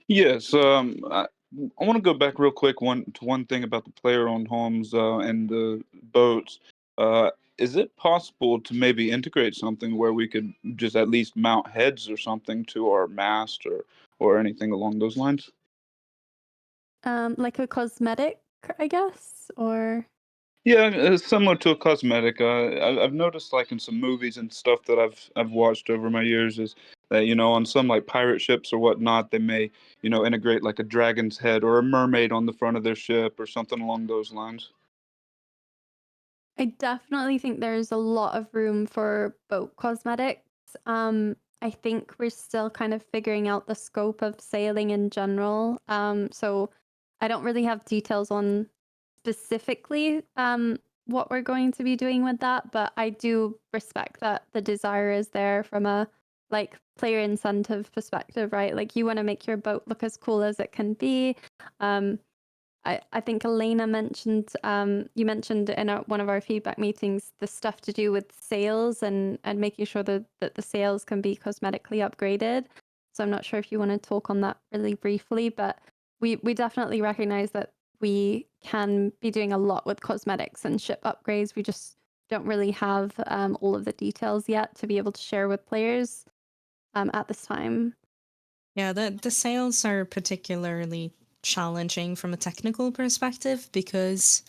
Yes. I want to go back real quick to one thing about the player-owned homes and the boats. Is it possible to maybe integrate something where we could just at least mount heads or something to our mast or anything along those lines? Like a cosmetic, I guess, or Yeah, it's similar to a cosmetic. I've noticed, like in some movies and stuff that I've watched over my years, is that on some like pirate ships or whatnot, they may integrate like a dragon's head or a mermaid on the front of their ship or something along those lines. I definitely think there's a lot of room for boat cosmetics. I think we're still kind of figuring out the scope of sailing in general. So I don't really have details on specifically what we're going to be doing with that, but I do respect that the desire is there from a like player incentive perspective, right? Like you want to make your boat look as cool as it can be. I think Elena mentioned, you mentioned in one of our feedback meetings, the stuff to do with sails and making sure that the sails can be cosmetically upgraded. So I'm not sure if you want to talk on that really briefly, but we definitely recognize that we can be doing a lot with cosmetics and ship upgrades. We just don't really have all of the details yet to be able to share with players at this time. Yeah, the sails are particularly challenging from a technical perspective because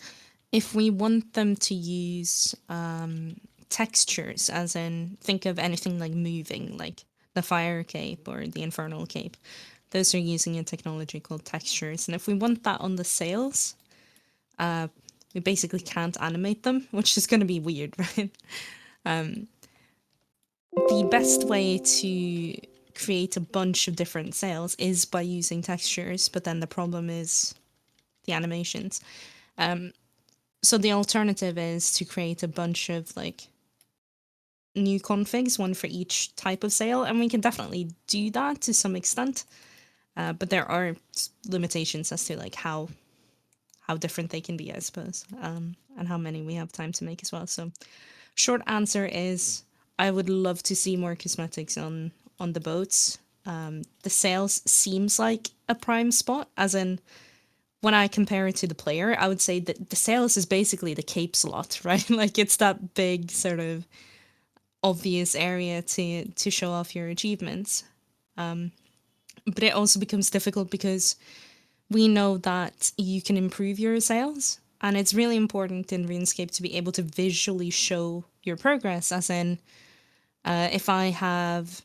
if we want them to use textures, as in think of anything like moving, like the fire cape or the infernal cape, those are using a technology called textures. And if we want that on the sails, we basically can't animate them, which is going to be weird, right? The best way to create a bunch of different sails is by using textures, but then the problem is the animations. So the alternative is to create a bunch of like new configs, one for each type of sail, and we can definitely do that to some extent. But there are limitations as to like how different they can be, I suppose, and how many we have time to make as well. So short answer is I would love to see more cosmetics on the boats. The sails seems like a prime spot, as in when I compare it to the player, I would say that the sails is basically the cape slot, right? Like it's that big sort of obvious area to show off your achievements. But it also becomes difficult because we know that you can improve your sails, and it's really important in RuneScape to be able to visually show your progress, as in if I have,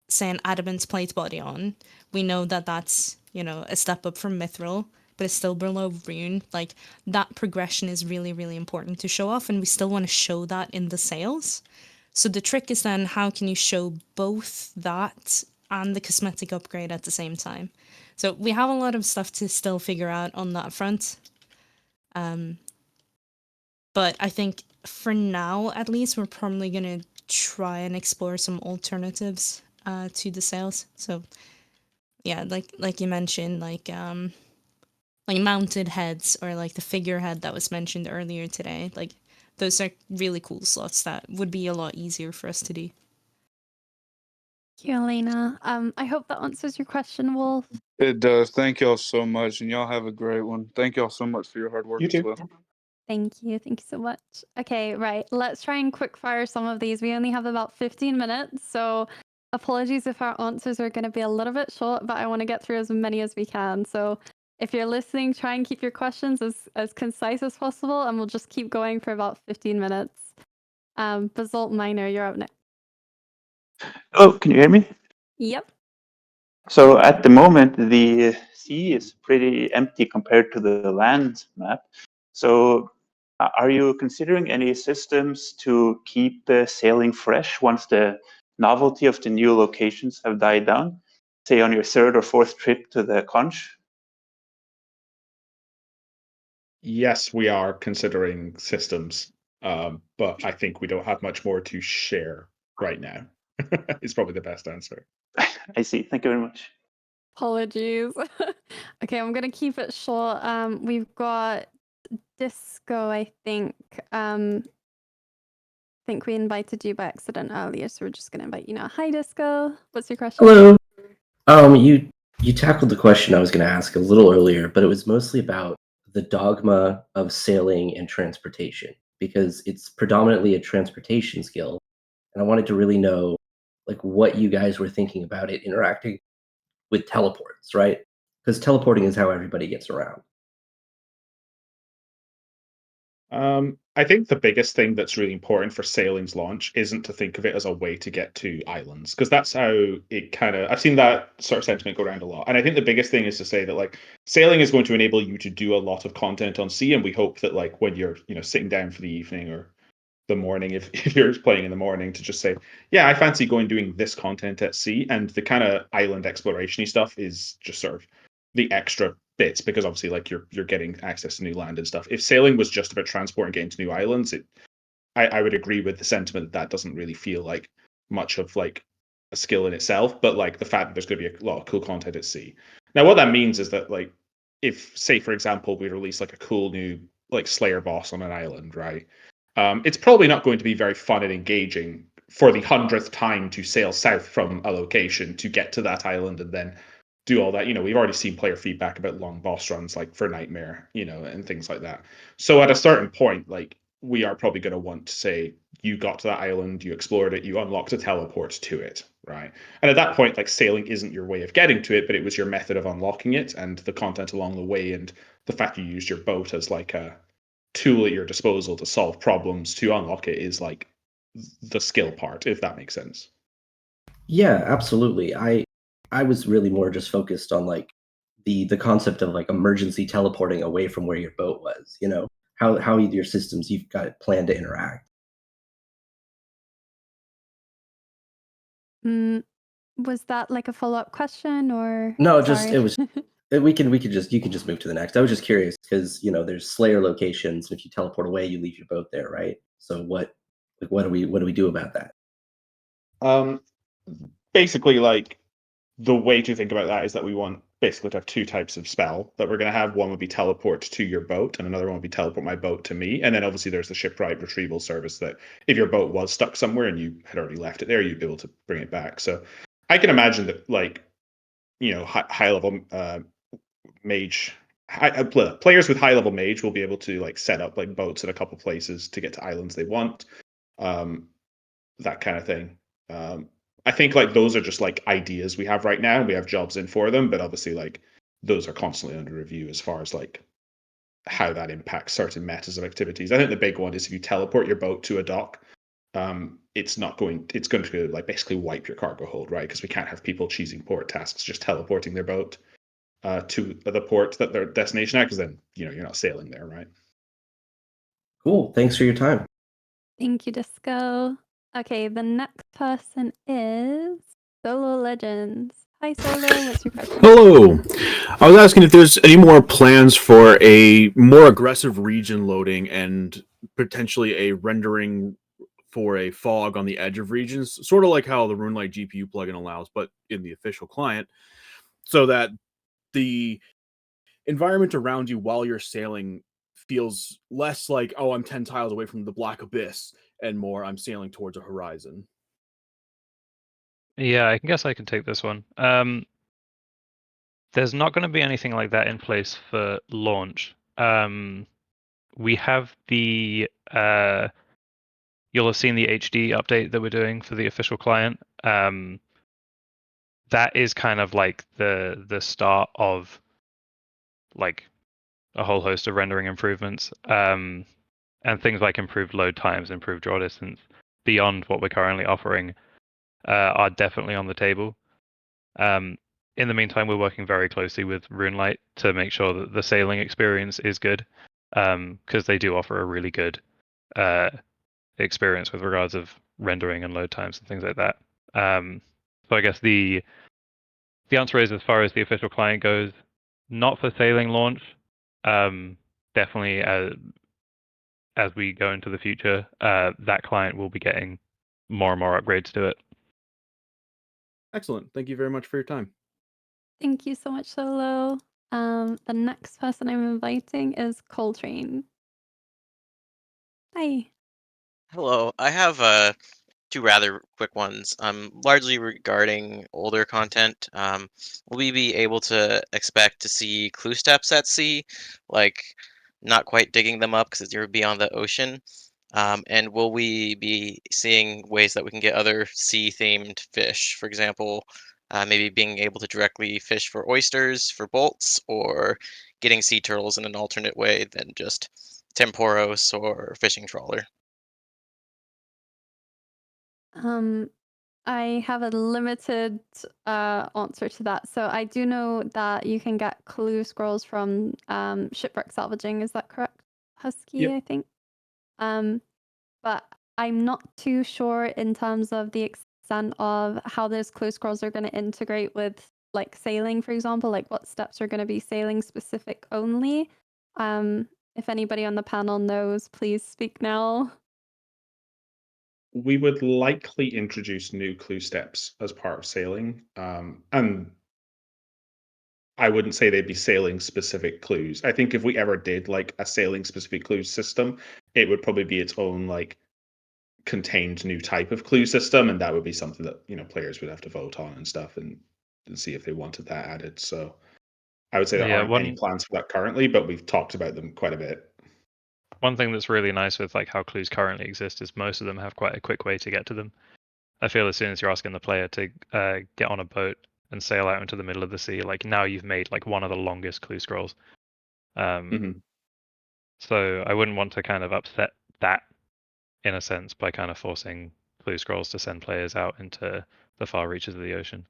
say, an adamant plate body on, we know that that's, a step up from mithril, but it's still below rune. Like, that progression is really, really important to show off, and we still want to show that in the sails. So the trick is then, how can you show both that and the cosmetic upgrade at the same time? So we have a lot of stuff to still figure out on that front. But I think for now, at least, we're probably going to try and explore some alternatives to the sails. So yeah, like you mentioned, like mounted heads, or like the figurehead that was mentioned earlier today. Like those are really cool slots that would be a lot easier for us to do. Thank you, Elena. I hope that answers your question, Wolf. It does. Thank y'all so much, and y'all have a great one. Thank y'all so much for your hard work You as too. well. Thank you. Thank you so much. Okay, right. Let's try and quick fire some of these. We only have about 15 minutes, so apologies if our answers are going to be a little bit short, but I want to get through as many as we can. So if you're listening, try and keep your questions as concise as possible, and we'll just keep going for about 15 minutes. Basalt Miner, you're up next. Oh, can you hear me? Yep. So at the moment, the sea is pretty empty compared to the land map. So are you considering any systems to keep sailing fresh once the novelty of the new locations have died down? Say on your third or fourth trip to the conch? Yes, we are considering systems, but I think we don't have much more to share right now. Is probably the best answer. I see. Thank you very much. Apologies. Okay, I'm gonna keep it short. We've got Disco, I think. I think we invited you by accident earlier, so we're just gonna invite you now. Hi, Disco. What's your question? Hello. You tackled the question I was going to ask a little earlier, but it was mostly about the dogma of sailing and transportation because it's predominantly a transportation skill, and I wanted to really know like what you guys were thinking about it interacting with teleports, right? Because teleporting is how everybody gets around. I think the biggest thing that's really important for sailing's launch isn't to think of it as a way to get to islands, because that's how it kind of. I've seen that sort of sentiment go around a lot, and I think the biggest thing is to say that like sailing is going to enable you to do a lot of content on sea, and we hope that like when you're sitting down for the evening or the morning, if you're playing in the morning, to just say, yeah, I fancy going doing this content at sea, and the kind of island exploration-y stuff is just sort of the extra bits, because obviously like you're getting access to new land and stuff. If sailing was just about transport and getting to new islands, I would agree with the sentiment that doesn't really feel like much of like a skill in itself, but like the fact that there's going to be a lot of cool content at sea. Now, what that means is that like if, say, for example, we release like a cool new like Slayer boss on an island, right? It's probably not going to be very fun and engaging for the 100th time to sail south from a location to get to that island and then do all that. We've already seen player feedback about long boss runs like for Nightmare, and things like that. So at a certain point, like we are probably going to want to say you got to that island, you explored it, you unlocked a teleport to it, right? And at that point, like sailing isn't your way of getting to it, but it was your method of unlocking it, and the content along the way, and the fact you used your boat as like a tool at your disposal to solve problems to unlock it is like the skill part, if that makes sense. Yeah, absolutely. I was really more just focused on like the concept of like emergency teleporting away from where your boat was, how your systems you've got planned to interact. Was that like a follow-up question or No, just sorry? it was you can just move to the next. I was just curious because there's Slayer locations. If you teleport away, you leave your boat there, right? So what do we do about that? Um, Basically, like the way to think about that is that we want basically to have two types of spell that we're going to have. One would be teleport to your boat, and another one would be teleport my boat to me. And then obviously there's the shipwright retrieval service that if your boat was stuck somewhere and you had already left it there, you'd be able to bring it back. So I can imagine that like high level mage. Players with high level mage will be able to like set up like boats in a couple places to get to islands they want, um, that kind of thing. I think like those are just like ideas we have right now. We have jobs in for them, but obviously like those are constantly under review as far as like how that impacts certain metas of activities. I think the big one is if you teleport your boat to a dock, it's going to like basically wipe your cargo hold, right? Because we can't have people choosing port tasks just teleporting their boat to the port that their destination at, because then you're not sailing there, right? Cool. Thanks for your time. Thank you, Disco. Okay, the next person is Solo Legends. Hi, Solo. What's your question? Hello. I was asking if there's any more plans for a more aggressive region loading and potentially a rendering for a fog on the edge of regions, sort of like how the RuneLight GPU plugin allows, but in the official client, so that the environment around you while you're sailing feels less like, oh, I'm 10 tiles away from the black abyss, and more, I'm sailing towards a horizon. Yeah, I guess I can take this one. There's not going to be anything like that in place for launch. We have the you'll have seen the HD update that we're doing for the official client. That is kind of like the start of like a whole host of rendering improvements, and things like improved load times, improved draw distance, beyond what we're currently offering, are definitely on the table. In the meantime, we're working very closely with RuneLite to make sure that the sailing experience is good, because they do offer a really good experience with regards of rendering and load times and things like that. So I guess the answer is, as far as the official client goes, not for sailing launch. Definitely, as we go into the future, that client will be getting more and more upgrades to it. Excellent. Thank you very much for your time. Thank you so much, Solo. The next person I'm inviting is Coltrane. Hi. Hello. I have two rather quick ones. Largely regarding older content. Will we be able to expect to see clue steps at sea, like not quite digging them up because you're beyond the ocean? And will we be seeing ways that we can get other sea-themed fish? For example, maybe being able to directly fish for oysters, for bolts, or getting sea turtles in an alternate way than just temporos or fishing trawler. Um, I have a limited answer to that. So I do know that you can get clue scrolls from shipwreck salvaging. Is that correct, Husky? Yep. I think. Um, but I'm not too sure in terms of the extent of how those clue scrolls are going to integrate with like sailing, for example, like what steps are going to be sailing specific only. If anybody on the panel knows, please speak now. We would likely introduce new clue steps as part of sailing, and I wouldn't say they'd be sailing specific clues. I think if we ever did like a sailing specific clue system, it would probably be its own like contained new type of clue system, and that would be something that players would have to vote on and stuff, and see if they wanted that added. So I would say there Yeah, aren't any plans for that currently, but we've talked about them quite a bit. one thing that's really nice with like how clues currently exist is most of them have quite a quick way to get to them. I feel as soon as you're asking the player to get on a boat and sail out into the middle of the sea, like now you've made like one of the longest clue scrolls. So I wouldn't want to kind of upset that in a sense by kind of forcing clue scrolls to send players out into the far reaches of the ocean.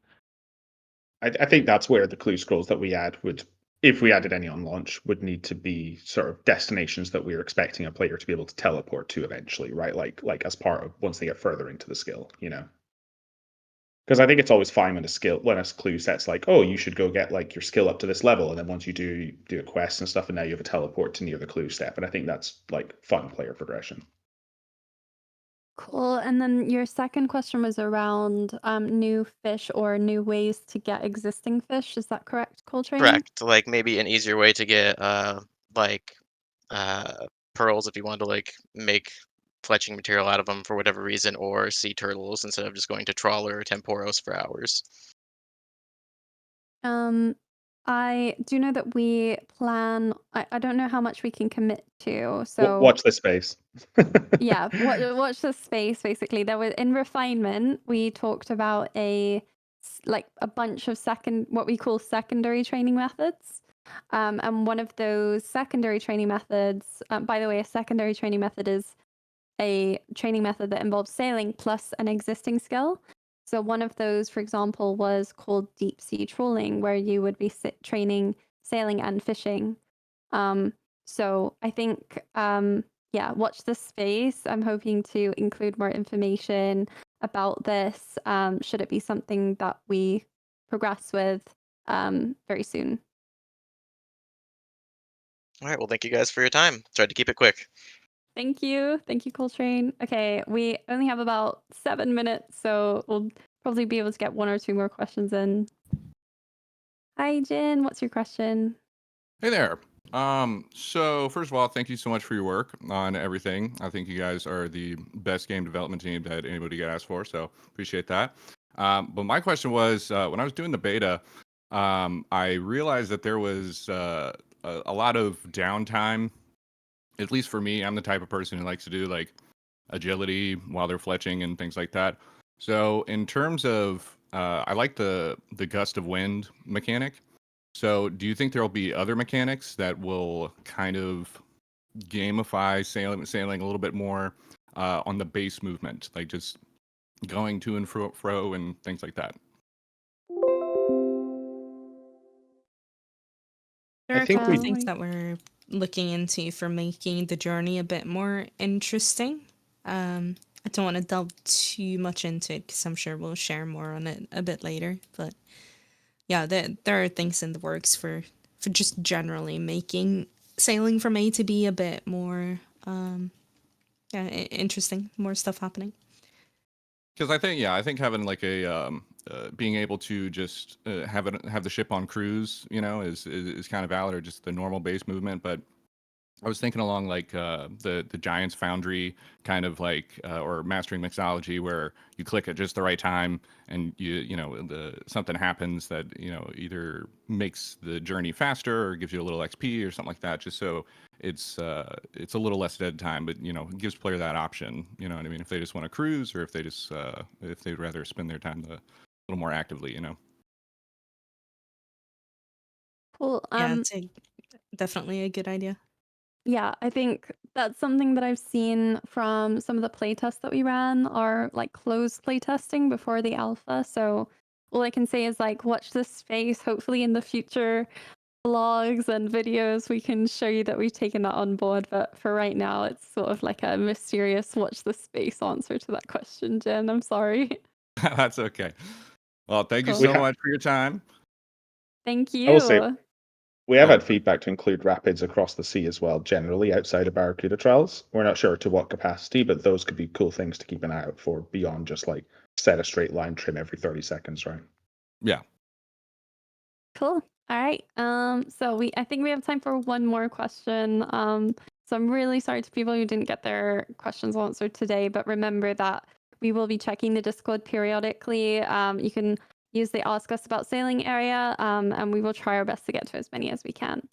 I think that's where the clue scrolls that we add would, if we added any on launch, would need to be sort of destinations that we're expecting a player to be able to teleport to eventually, right? Like as part of once they get further into the skill, Because I think it's always fine when a clue set's like, oh, you should go get like your skill up to this level, and then once you do, you do a quest and stuff, and now you have a teleport to near the clue step, and I think that's like fun player progression. Cool. And then your second question was around new fish or new ways to get existing fish. Is that correct, Coltrane? Correct. Like maybe an easier way to get like pearls if you want to like make fletching material out of them for whatever reason, or sea turtles instead of just going to trawler or temporos for hours. I do know that we plan. I don't know how much we can commit to. So Watch this space. yeah, watch this space. Basically, there was in refinement. We talked about like a bunch of what we call secondary training methods. And one of those secondary training methods, by the way, a secondary training method is a training method that involves sailing plus an existing skill. So one of those, for example, was called deep sea trawling, where you would be training sailing and fishing. So I think, yeah, watch this space. I'm hoping to include more information about this. Should it be something that we progress with very soon? All right. Well, thank you guys for your time. Tried to keep it quick. Thank you. Thank you, Coltrane. Okay, we only have about 7 minutes, so we'll probably be able to get one or two more questions in. Hi, Jin. What's your question? Hey there. So first of all, thank you so much for your work on everything. I think you guys are the best game development team that anybody could ask for, so appreciate that. But my question was, when I was doing the beta, I realized that there was a lot of downtime. At least for me, I'm the type of person who likes to do like agility while they're fletching and things like that. So in terms of, I like the gust of wind mechanic. So, do you think there will be other mechanics that will kind of gamify sailing a little bit more on the base movement, like just going to and fro and things like that? There I are a think couple of we things that we're looking into for making the journey a bit more interesting. I don't want to delve too much into it because I'm sure we'll share more on it a bit later. But yeah, there are things in the works for just generally making sailing from A to B a bit more interesting, more stuff happening. Because I think having like a being able to just have the ship on cruise, is kind of valid, or just the normal base movement. But I was thinking along like the Giants Foundry kind of like or Mastering Mixology, where you click at just the right time and something happens that either makes the journey faster or gives you a little XP or something like that, just so it's a little less dead time, but it gives player that option. You know what I mean? If they just want to cruise, or if they'd rather spend their time a little more actively. Cool. Yeah, it's definitely a good idea. Yeah, I think that's something that I've seen from some of the playtests that we ran, or like closed playtesting before the alpha. So all I can say is like watch this space. Hopefully in the future vlogs and videos we can show you that we've taken that on board. But for right now, it's sort of like a mysterious watch the space answer to that question, Jen. I'm sorry. That's okay. Well, thank you Cool. so much for your time. Thank I will say you. we have Oh. had feedback to include rapids across the sea as well, generally outside of Barracuda trials. We're not sure to what capacity, but those could be cool things to keep an eye out for beyond just like set a straight line trim every 30 seconds, right? Yeah. Cool. All right. I think we have time for one more question. So I'm really sorry to people who didn't get their questions answered today, but remember that we will be checking the Discord periodically. You can use the Ask Us About Sailing area, and we will try our best to get to as many as we can.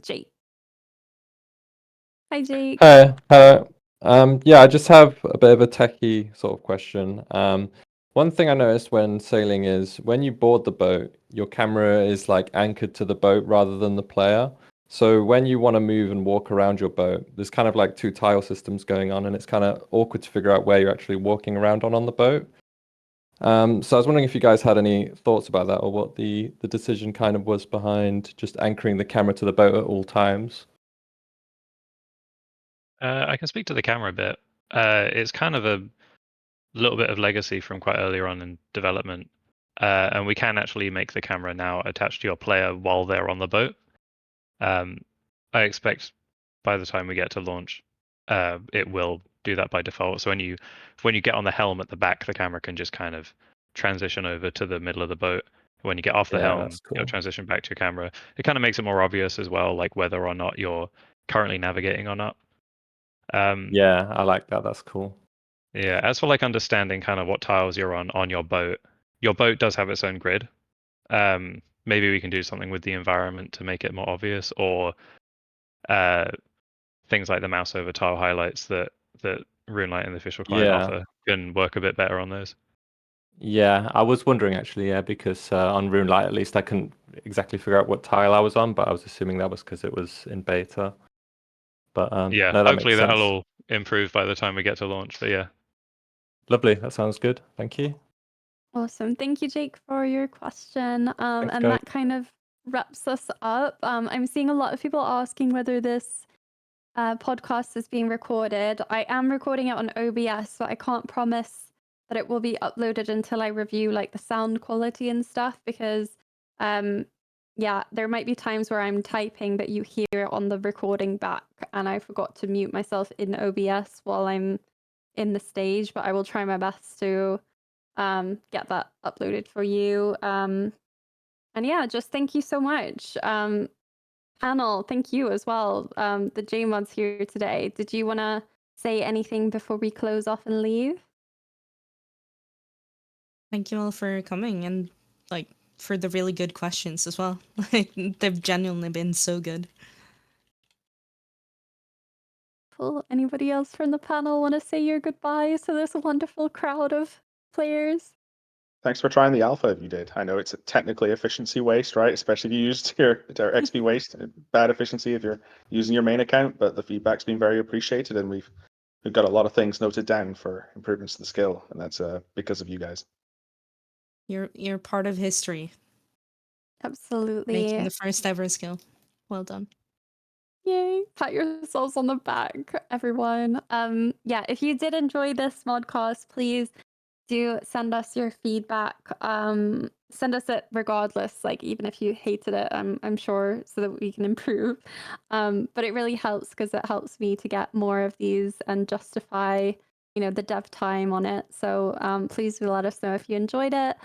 Jake. Hi, Jake. Hi, hello. Yeah, I just have a bit of a techie sort of question. One thing I noticed when sailing is when you board the boat, your camera is like anchored to the boat rather than the player. So when you want to move and walk around your boat, there's kind of like two tile systems going on, and it's kind of awkward to figure out where you're actually walking around on the boat. So I was wondering if you guys had any thoughts about that, or what the decision kind of was behind just anchoring the camera to the boat at all times. I can speak to the camera a bit. It's kind of a little bit of legacy from quite earlier on in development, and we can actually make the camera now attached to your player while they're on the boat. I expect by the time we get to launch, it will do that by default. So when you get on the helm at the back, the camera can just kind of transition over to the middle of the boat. When you get off the Yeah, helm, that's cool. transition back to your camera. It kind of makes it more obvious as well, like whether or not you're currently navigating or not. Yeah, I like that. That's cool. Yeah, as for like understanding kind of what tiles you're on your boat does have its own grid. Maybe we can do something with the environment to make it more obvious, or things like the mouse over tile highlights that RuneLight and the official client Yeah. offer can work a bit better on those. Yeah, I was wondering actually, yeah, because on RuneLight at least I couldn't exactly figure out what tile I was on, but I was assuming that was because it was in beta. But Yeah, no, that hopefully makes that'll sense. all improve by the time we get to launch. But yeah. Lovely. That sounds good. Thank you. Awesome. Thank you, Jake, for your question. Thanks, And guys. that kind of wraps us up. I'm seeing a lot of people asking whether this podcast is being recorded. I am recording it on OBS, but I can't promise that it will be uploaded until I review like the sound quality and stuff, because yeah, there might be times where I'm typing but you hear it on the recording back, and I forgot to mute myself in OBS while I'm in the stage, but I will try my best to get that uploaded for you. And yeah, just thank you so much. Panel, thank you as well. The JMod's here today. Did you want to say anything before we close off and leave? Thank you all for coming, and like for the really good questions as well. Like they've genuinely been so good. Cool. Anybody else from the panel want to say your goodbyes to this wonderful crowd of players? thanks for trying the alpha if you did. I know it's a technically efficiency waste, right? Especially if you used your XP waste, bad efficiency if you're using your main account, but the feedback's been very appreciated, and we've got a lot of things noted down for improvements to the skill, and that's because of you guys. You're part of history. Absolutely. Making the first ever skill. Well done. Yay. Pat yourselves on the back, everyone. Yeah, if you did enjoy this modcast, please do send us your feedback. Send us it regardless, like even if you hated it, I'm sure, so that we can improve. But it really helps because it helps me to get more of these and justify, the dev time on it. So please do let us know if you enjoyed it.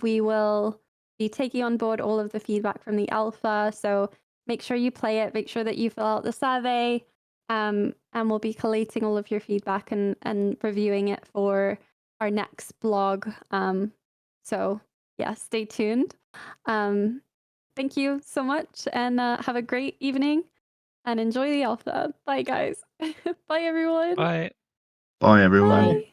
We will be taking on board all of the feedback from the alpha. So make sure you play it, make sure that you fill out the survey, and we'll be collating all of your feedback and reviewing it for our next blog. So yeah, stay tuned. Thank you so much, and have a great evening and enjoy the alpha. Bye guys. Bye everyone. Bye. Bye, everyone. Bye.